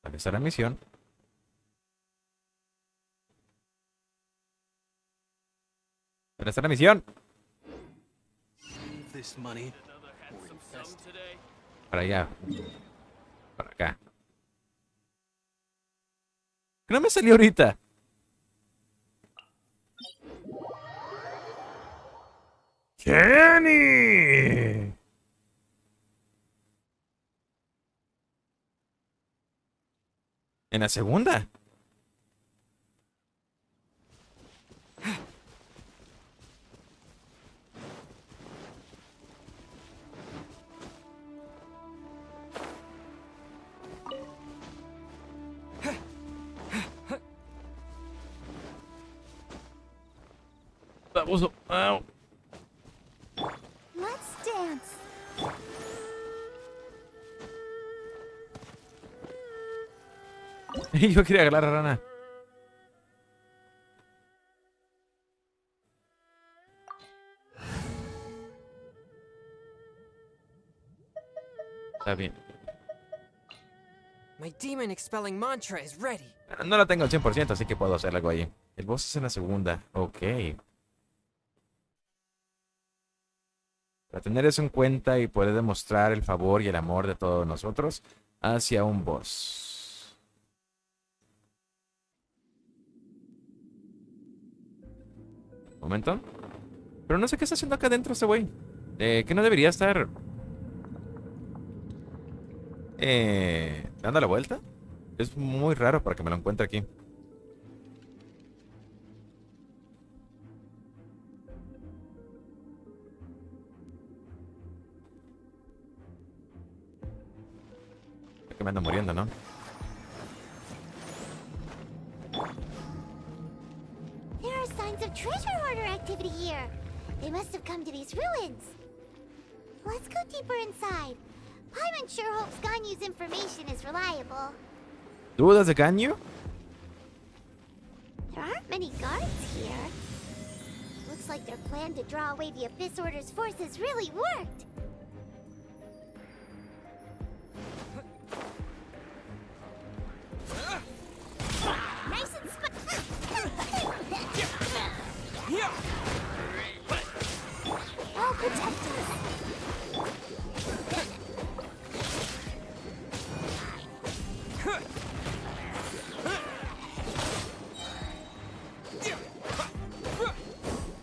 ¿Dónde está la misión? ¿Dónde está la misión? This money. Para allá. Para acá. ¿Qué no me salió ahorita? ¡Kenny! En la segunda. Baboso. Au. Let's dance. Yo quería agarrar a Rana. Está bien. My demon expelling mantra is ready. No la tengo al 100%, así que puedo hacer algo ahí. El boss es en la segunda. Ok. Para tener eso en cuenta y poder demostrar el favor y el amor de todos nosotros hacia un boss. Un momento. Pero no sé qué está haciendo acá adentro este güey. Que no debería estar... dando la vuelta. Es muy raro para que me lo encuentre aquí. Es que me ando muriendo, ¿no? There are signs of treasure hoarder activity here. They must have come to these ruins. Let's go deeper inside. Paimon sure hopes Ganyu's information is reliable. ¿Dudas de Ganyu? There aren't many guards here. Looks like their plan to draw away the Abyss Order's forces really worked. Nice and I'll protect us.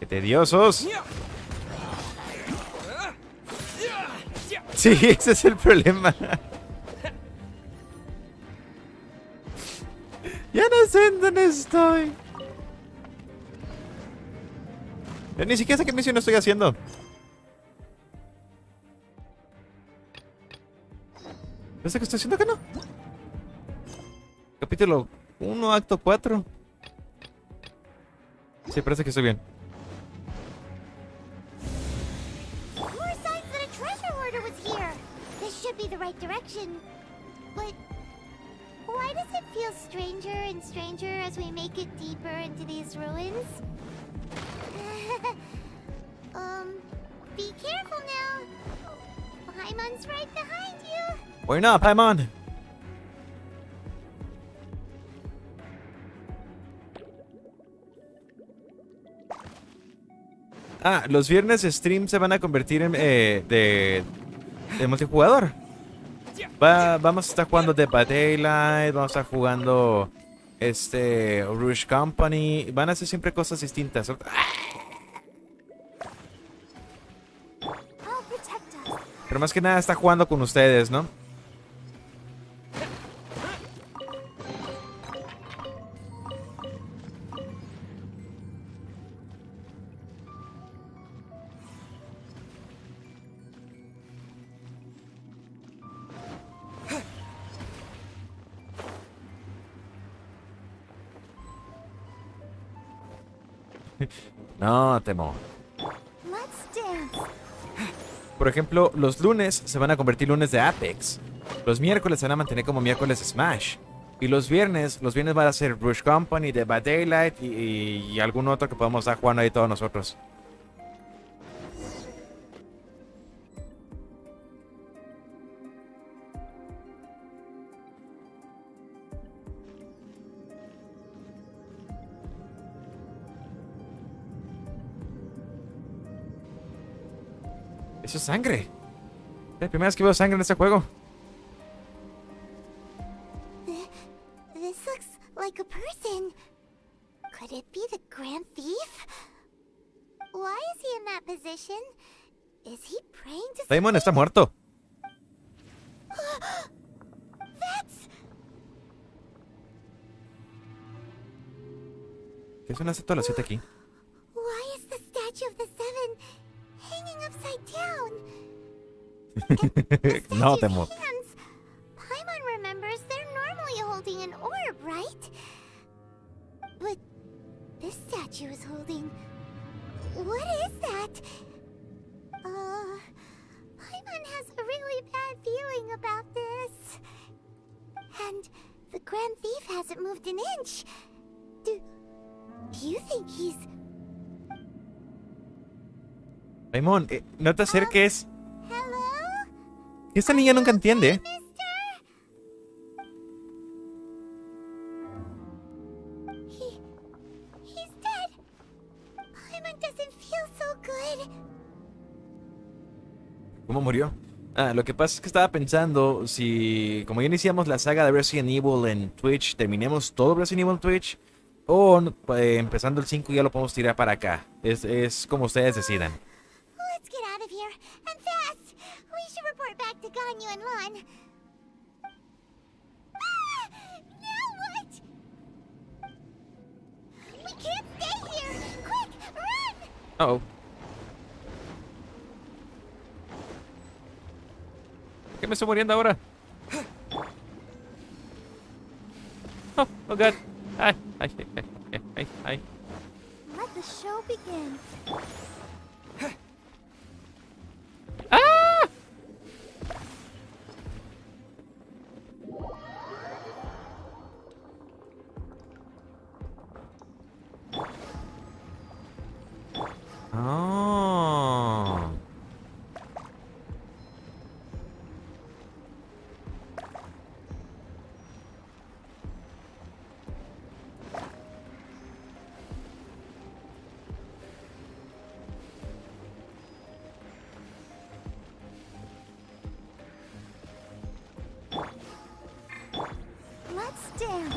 ¡Qué tediosos! Sí, ese es el problema. Ya no sé en dónde estoy. Yo ni siquiera sé qué misión estoy haciendo. ¿Parece que estoy haciendo acá, no? Capítulo 1, acto 4. Sí, parece que estoy bien. More signs that a treasure hoarder was here. This should be the right direction. But why does it feel stranger and stranger as we make it deeper into these ruins? Be careful now. Paimon's right behind you. Why not, Paimon? Ah, los viernes stream se van a convertir en de multijugador. Vamos a estar jugando Dead by Daylight, vamos a estar jugando Rush Company. Van a ser siempre cosas distintas. Pero más que nada está jugando con ustedes, ¿no? No, temo. Por ejemplo, los lunes se van a convertir lunes de Apex. Los miércoles se van a mantener como miércoles Smash. Y los viernes van a ser Rush Company, Dead by Daylight y algún otro que podamos estar jugando ahí todos nosotros. Eso es sangre. Es la primera vez que veo sangre en este juego. This looks like a person. Could it be the Grand Thief? Why is he in that position? Is he praying to Damon está muerto. That's... ¿Qué es una estatua de las 7 aquí? Why is the statue of the Seven hanging upside down? No, temo. Hands. Paimon remembers they're normally holding an orb, right? But this statue is holding... What is that? Paimon has a really bad feeling about this. And the Grand Thief hasn't moved an inch. Do you think he's... Raymond, no te acerques. Esta niña nunca entiende. He's dead. Paimon doesn't feel so good. ¿Cómo murió? Ah, lo que pasa es que estaba pensando si, como ya iniciamos la saga de Resident Evil en Twitch, terminemos todo Resident Evil en Twitch, o empezando el 5 ya lo podemos tirar para acá. Es como ustedes decidan. Let's get out of here, and fast! We should report back to Ganyu and Lon. Ah! Now what? We can't stay here! Quick, run! Oh. ¿Por qué me estoy muriendo ahora? Oh God. Ay. Let the show begin. ¡Ah! Oh. Let's dance.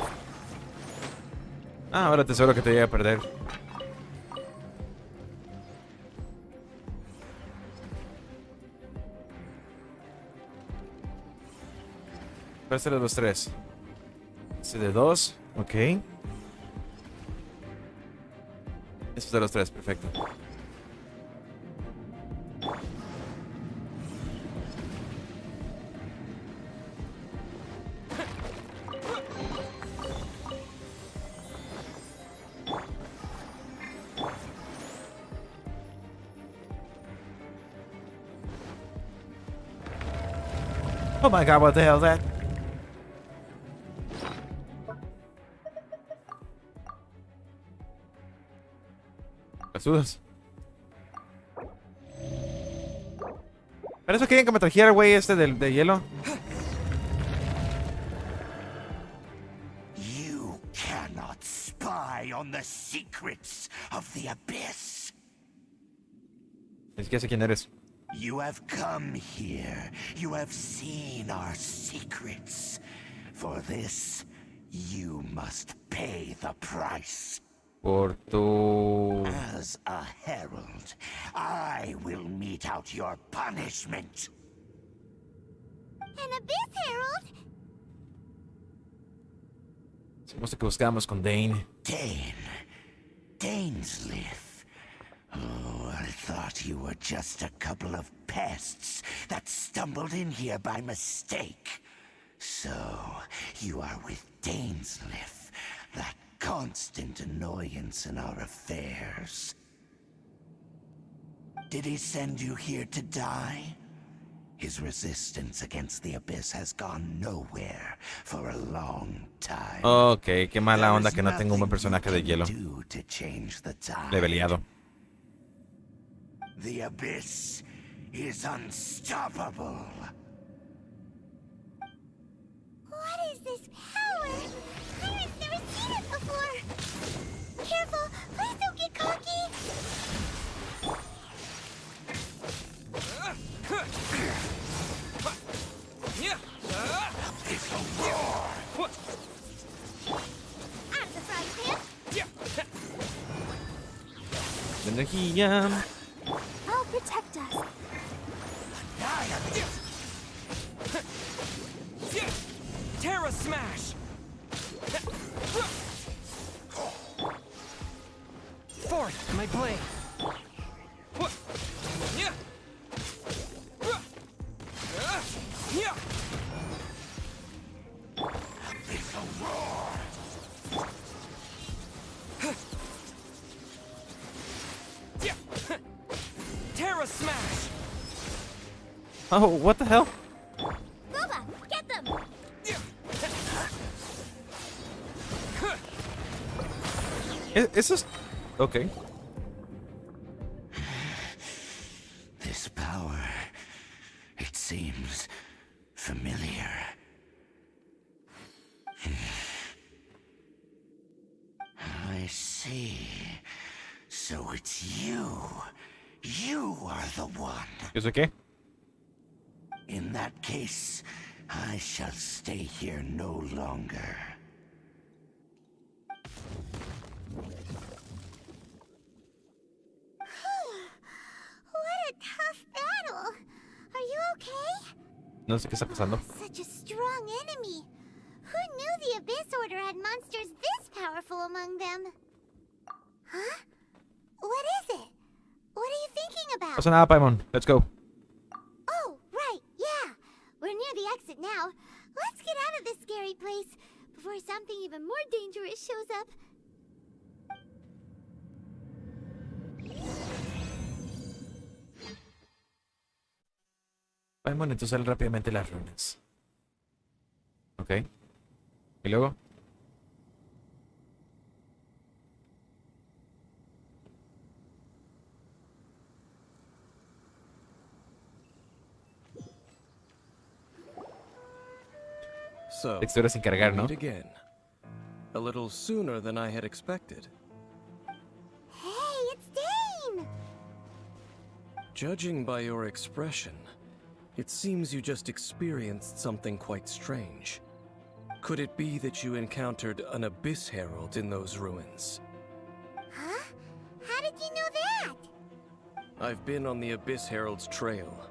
Ah, ahora te aseguro que te voy a perder. ¿Cuál es el de los 3? Este de 2, ok. Este es de los 3, perfecto. Oh my god, what the hell is that? Casudas. ¿Para eso quieren que me trajera el güey este de hielo? You cannot spy on the secrets of the abyss. Es que sé quién eres. You have come here. You have seen our secrets. For this, you must pay the price. Por tu... As a herald, I will mete out your punishment. An abyss herald? Supuse que buscábamos con Dane. Dainsliff. Oh, I thought you were just a couple of pests that stumbled in here by mistake. So, you are with Dainsliff, that constant annoyance in our affairs. Did he send you here to die? His resistance against the abyss has gone nowhere for a long time. Ok, qué mala onda que no tengo un buen personaje de hielo. Leveleado. The abyss is unstoppable. What is this power? Pirates never seen it before. Careful, please don't get cocky. It's a roar. Out of the frying pan. Energía. I'll protect us. Terra Smash! Fourth, my blade. It's a roar. Terra Smash! Oh, what the hell? Boba, get them! Eso es... Ok. This power, it seems familiar. I see. So it's you. You are the one. ¿Eso qué? In that case, I shall stay here no longer. What a tough battle. Are you okay? No sé qué está pasando. Such a strong enemy. Who knew the Abyss Order had monsters this powerful among them? Huh? What is it? What are you thinking about? No pasa nada, Paimon. Let's go. Oh, right, yeah. We're near the exit now. Let's get out of this scary place before something even more dangerous shows up. Paimon, entonces sale rápidamente las runas. Ok. ¿Y luego? So, Textura sin cargar, ¿no? meet again. A little sooner than I had expected. Hey, it's Dane! Judging by your expression, it seems you just experienced something quite strange. Could it be that you encountered an Abyss Herald in those ruins? Huh? How did you know that? I've been on the Abyss Herald's trail.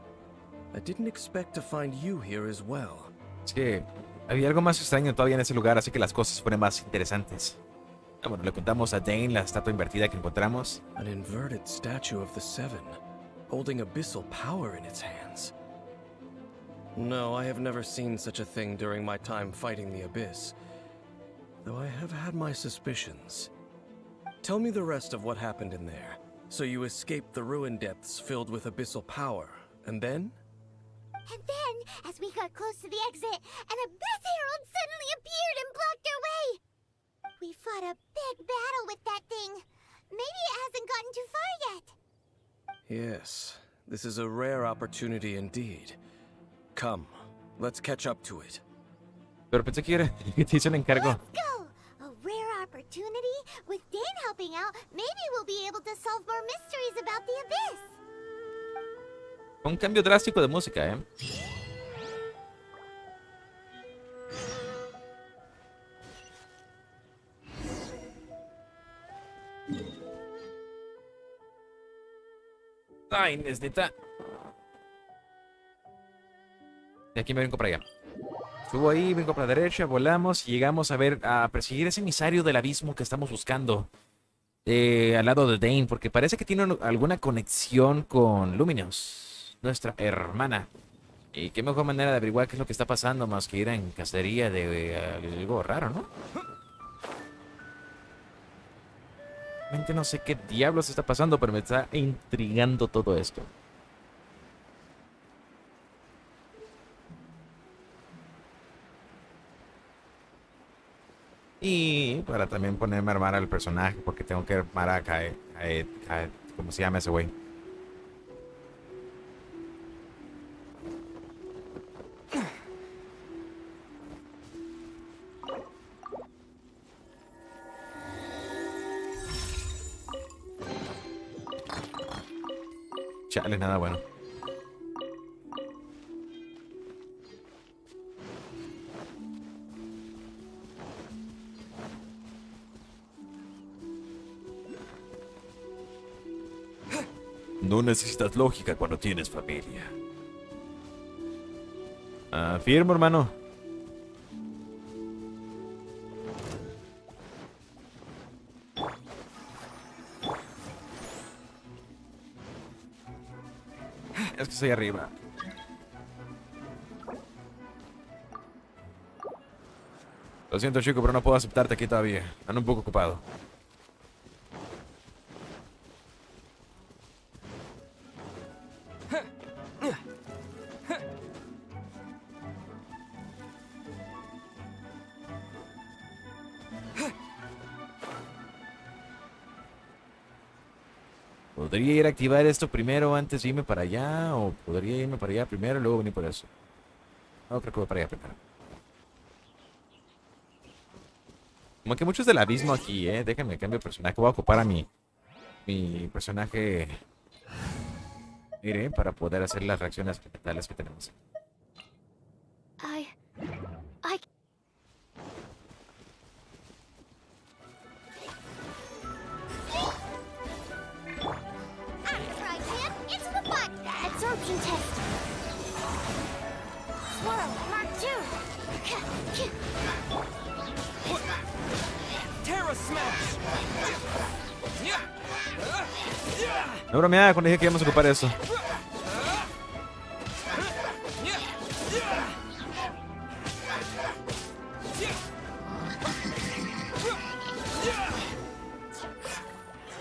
I didn't expect to find you here as well. Es que había algo más extraño todavía en ese lugar, así que las cosas se ponen más interesantes. Ah, bueno, le contamos a Dane la estatua invertida que encontramos. An inverted statue of the Seven, holding abyssal power in its hands. No, I have never seen such a thing during my time fighting the Abyss, though I have had my suspicions. Tell me the rest of what happened in there. So you escaped the ruin depths filled with abyssal power, and then? And then, as we got close to the exit, an Abyss Herald suddenly appeared and blocked our way! We fought a big battle with that thing. Maybe it hasn't gotten too far yet. Yes, this is a rare opportunity indeed. Come, let's catch up to it. Pero pensé que te hizo el encargo. Let's go! A rare opportunity? With Dane helping out, maybe we'll be able to solve more mysteries about the Abyss. Un cambio drástico de música, ¿eh? Ay, necesita. De aquí me vengo para allá. Subo ahí, vengo para la derecha, volamos y llegamos a perseguir ese emisario del abismo que estamos buscando. Al lado de Dane, porque parece que tiene alguna conexión con Luminous, nuestra hermana. Y qué mejor manera de averiguar qué es lo que está pasando más que ir en cacería de algo raro, ¿no? Realmente no sé qué diablos está pasando, pero me está intrigando todo esto. Y para también ponerme a armar al personaje, porque tengo que armar a ¿cómo se llama ese güey? Chale, nada bueno. No necesitas lógica cuando tienes familia. Afirmo, hermano. Es que estoy arriba. Lo siento, chico, pero no puedo aceptarte aquí todavía. Ando un poco ocupado. ¿Podría ir a activar esto primero antes de irme para allá? ¿O podría irme para allá primero y luego venir por eso? No, creo que voy para allá primero. Como que muchos del abismo aquí, Déjenme cambio de personaje. Voy a ocupar a mi personaje. Mire, para poder hacer las reacciones mentales que tenemos. I... Absorption test. Swirl, Mark 2. Terra Smash. No bromeaba cuando dije que íbamos a ocupar eso.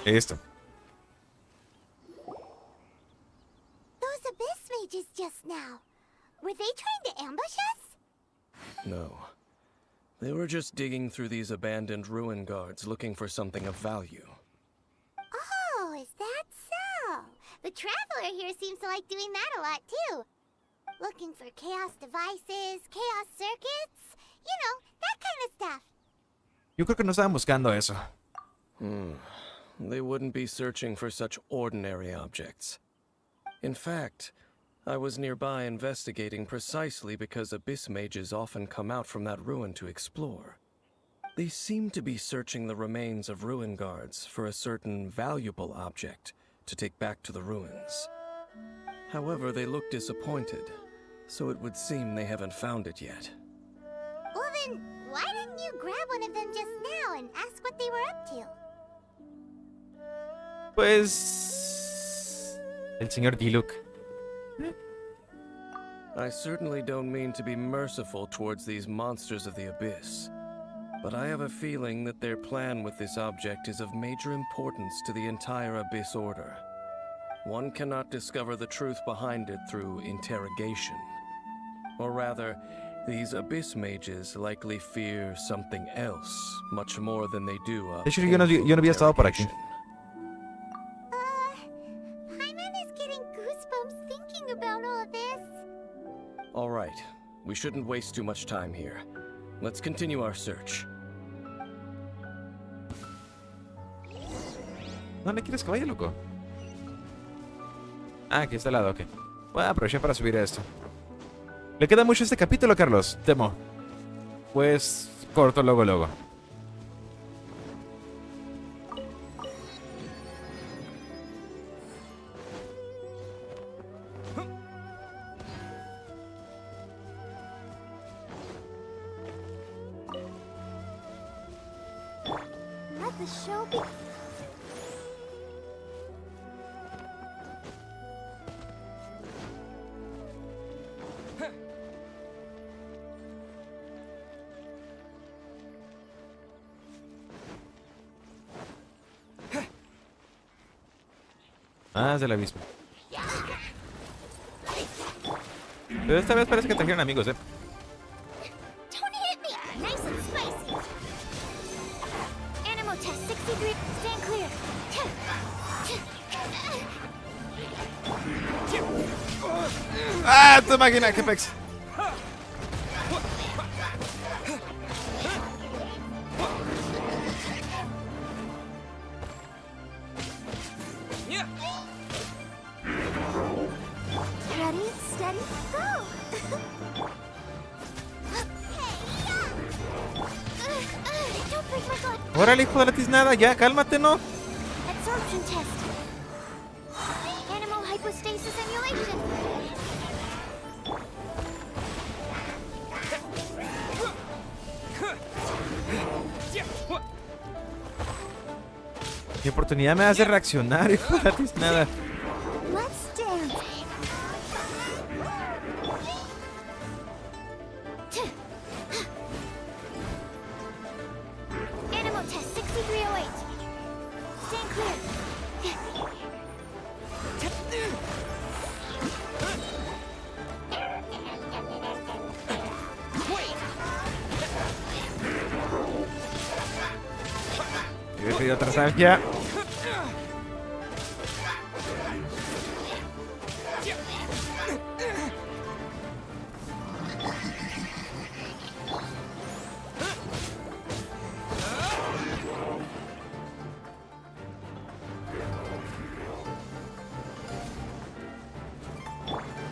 Listo. Just now. Were they trying to ambush us? No. They were just digging through these abandoned ruin guards looking for something of value. Oh, is that so? The Traveler here seems to like doing that a lot too. Looking for chaos devices, chaos circuits, you know, that kind of stuff. Yo creo que no estaban buscando eso. They wouldn't be searching for such ordinary objects. In fact, I was nearby investigating precisely because abyss mages often come out from that ruin to explore. They seem to be searching the remains of ruin guards for a certain valuable object to take back to the ruins. However, they look disappointed, so it would seem they haven't found it yet. Well then, why didn't you grab one of them just now and ask what they were up to? Pues... el señor Diluc. I certainly don't mean to be merciful towards these monsters of the abyss, but I have a feeling that their plan with this object is of major importance to the entire Abyss Order. one cannot discover the truth behind it through interrogation. Or rather, these abyss mages likely fear something else much more than they do a De hecho, yo no había estado por aquí. Paimon is getting goosebumps thinking about all this. All right, we shouldn't waste too much time here. Let's continue our search. ¿Dónde quieres que vaya, loco? Ah, aquí está al lado, ok. Voy a aprovechar para subir esto. ¿Le queda mucho este capítulo, Carlos? Temo. Pues corto luego. Let the show be. Ah, es del abismo. Pero esta vez parece que trajeron amigos, Don't hit me! Nice and spicy! Animal test 63, stand clear! ¡Ah, tu máquina! ¡Qué pex! Ready, steady, go! Don't break my foot! ¡Órale, hijo de la tiznada! ¡Ya, cálmate, no! Absorption test. Animal hypostasis emulation. Mi oportunidad me hace reaccionar, hijo de la tiznada. Let's dance. Animal test 6308. Stand clear. He pedido Tartalgia.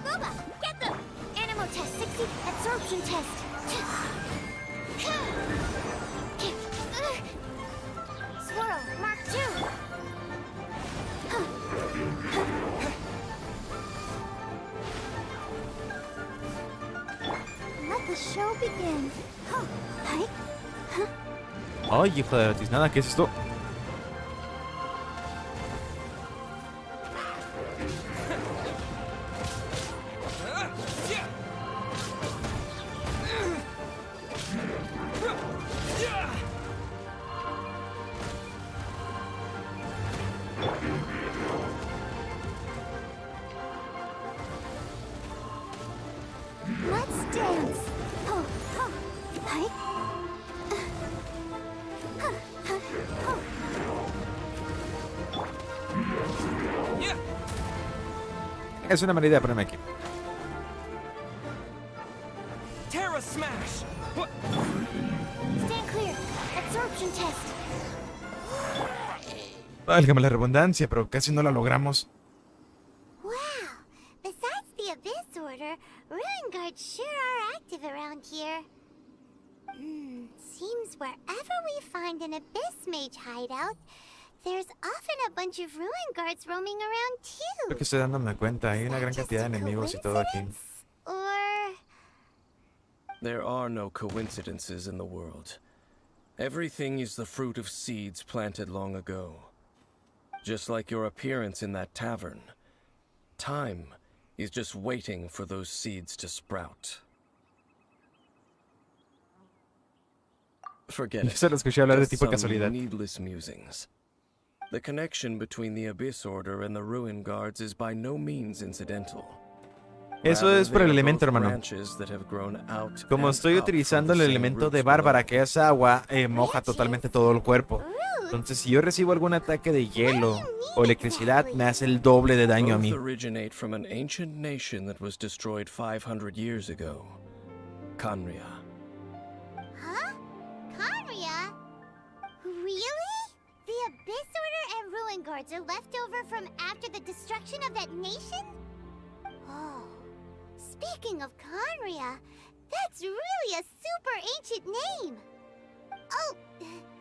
Boba, get them. Animal test 60. Absorption test. Swirl, Mark 2. Let the show begin. Hi. Ay, hijo de la tiznada, ¿qué es esto? Let's dance. Hi. Es una mala idea ponerme aquí. Terra Smash! Stand clear. Absorption test. Válgame la redundancia, pero casi no la logramos. Wow. Besides the Abyss Order, Ruin Guards sure are active around here. Seems wherever we find an Abyss Mage hideout, there's often a bunch of Ruin Guards roaming around too. Creo que estoy dándome cuenta, hay una gran cantidad de enemigos y todo aquí. Or... There are no coincidences in the world. Everything is the fruit of seeds planted long ago. Just like your appearance in that tavern. Time is just waiting for those seeds to sprout. Forget it. Solo escuché hablar de tipo de Just some casualidad. needless musings. The connection between the Abyss Order and the Ruin Guards is by no means incidental. Eso es por el elemento, hermano. Como estoy utilizando el elemento de Bárbara, que es agua, moja totalmente todo el cuerpo. Entonces, si yo recibo algún ataque de hielo o electricidad, me hace el doble de daño a mí. Originate from an ancient nation that was destroyed 500 years ago. Khaenri'ah. Huh? Khaenri'ah? Really? The Abyss Order and Ruin Guards are left over from after the destruction of that nation? Oh. Speaking of Khaenri'ah, that's really a super ancient name. Oh,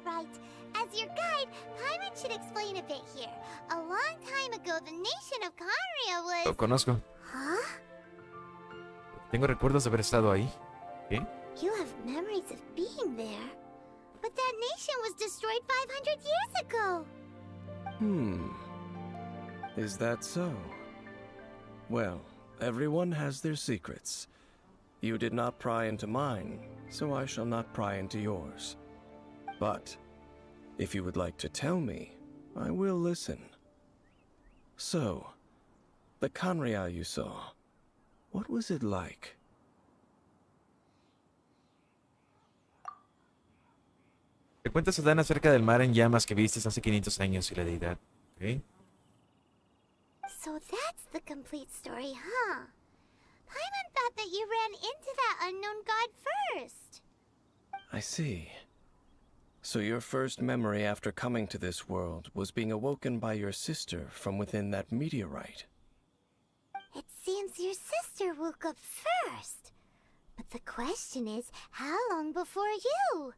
right. As your guide, Paimon should explain a bit here. A long time ago, the nation of Khaenri'ah was... Lo conozco. Huh? Tengo recuerdos de haber estado ahí. ¿Qué? You have memories of being there. But that nation was destroyed 500 years ago. Is that so? Well, everyone has their secrets. You did not pry into mine, so I shall not pry into yours. But if you would like to tell me, I will listen. So, the Khaenri'ah you saw, what was it like? Te cuentas Dan acerca del mar en llamas que viste hace 500 años y la deidad. ¿Okay? So that's the complete story, huh? Paimon thought that you ran into that unknown god first. I see. So your first memory after coming to this world was being awoken by your sister from within that meteorite. It seems your sister woke up first. But the question is, how long before you?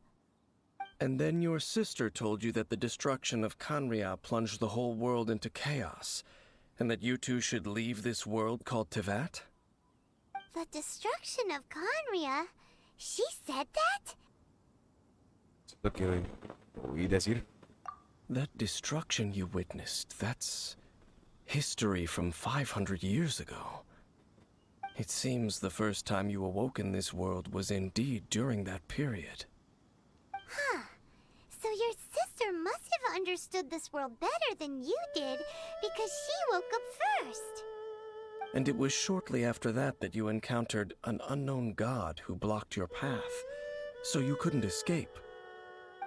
And then your sister told you that the destruction of Khaenri'ah plunged the whole world into chaos, and that you two should leave this world called Teyvat? The destruction of Khaenri'ah? She said that? Lo que oí decir. That destruction you witnessed, that's history from 500 years ago. It seems the first time you awoke in this world was indeed during that period. Huh. So your sister must have understood this world better than you did, because she woke up first. And it was shortly after that that you encountered an unknown god who blocked your path, so you couldn't escape.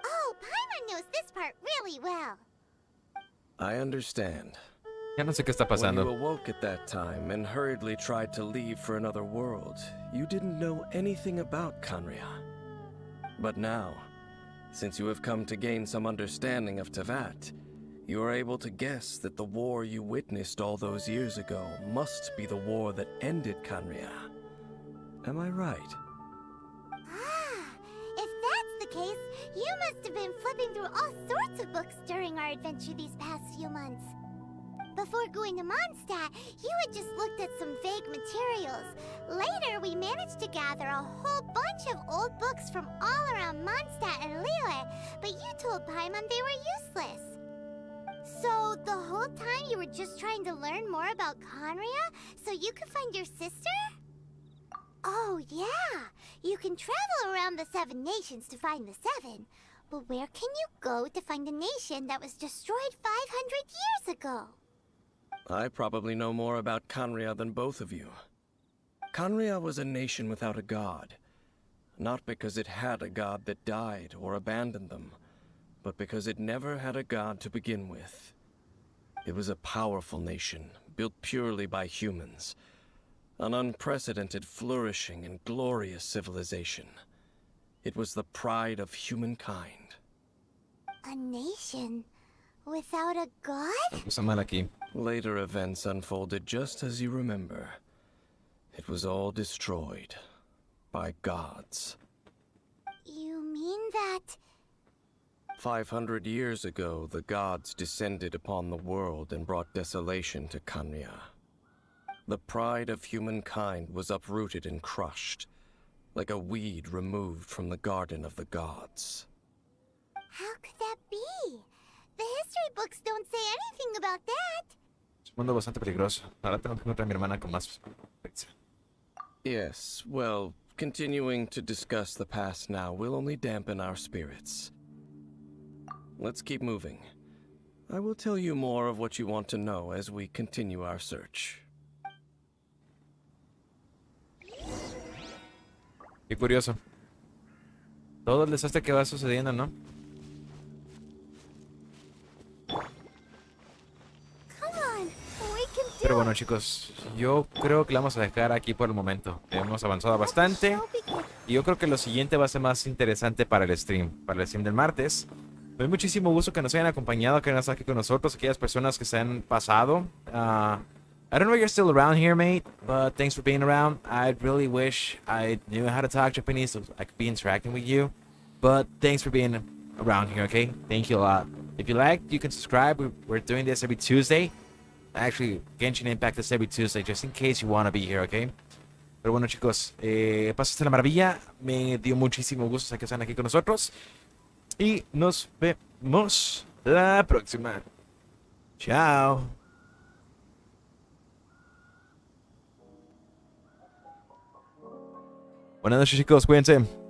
Oh, Paimon knows this part really well. I understand. Ya no sé qué está pasando. When you awoke at that time and hurriedly tried to leave for another world, you didn't know anything about Khaenri'ah. But now, since you have come to gain some understanding of Teyvat, you are able to guess that the war you witnessed all those years ago must be the war that ended Khaenri'ah. Am I right? Ah, if that's the case, you must have been flipping through all sorts of books during our adventure these past few months. Before going to Mondstadt, you had just looked at some vague materials. Later, we managed to gather a whole bunch of old books from all around Mondstadt and Liyue, but you told Paimon they were useless. So, the whole time you were just trying to learn more about Khaenri'ah so you could find your sister? Oh, yeah. You can travel around the 7 nations to find the 7. But where can you go to find a nation that was destroyed 500 years ago? I probably know more about Khaenri'ah than both of you. Khaenri'ah was a nation without a god. Not because it had a god that died or abandoned them, but because it never had a god to begin with. It was a powerful nation, built purely by humans. An unprecedented, flourishing, and glorious civilization. It was the pride of humankind. A nation without a god? Está mal aquí. Later events unfolded just as you remember. It was all destroyed by gods. You mean that... 500 years ago, the gods descended upon the world and brought desolation to Khaenri'ah. The pride of humankind was uprooted and crushed, like a weed removed from the garden of the gods. How could that be? The history books don't say anything about that. Es un mundo bastante peligroso. Ahora tengo que encontrar a mi hermana con más pizza. Yes, well, continuing to discuss the past now will only dampen our spirits. Let's keep moving. I will tell you more of what you want to know as we continue our search. Qué curioso. Todo el desastre que va sucediendo, ¿no? Pero bueno, chicos, yo creo que la vamos a dejar aquí por el momento. Hemos avanzado bastante. Y yo creo que lo siguiente va a ser más interesante para el stream del martes. Me da muchísimo gusto que nos hayan acompañado, que hayan estado aquí con nosotros, aquellas personas que se han pasado. I don't know if you're still around here, mate, but thanks for being around. I really wish I knew how to talk Japanese so I could be interacting with you. But thanks for being around here, okay? Thank you a lot. If you like, you can subscribe. We're doing this every Tuesday. Actually, Genshin Impact is every Tuesday, just in case you want to be here, okay? Pero bueno, chicos, pasaste la maravilla. Me dio muchísimo gusto que estén aquí con nosotros. Y nos vemos la próxima. Chao. Buenas noches, chicos. Cuídense.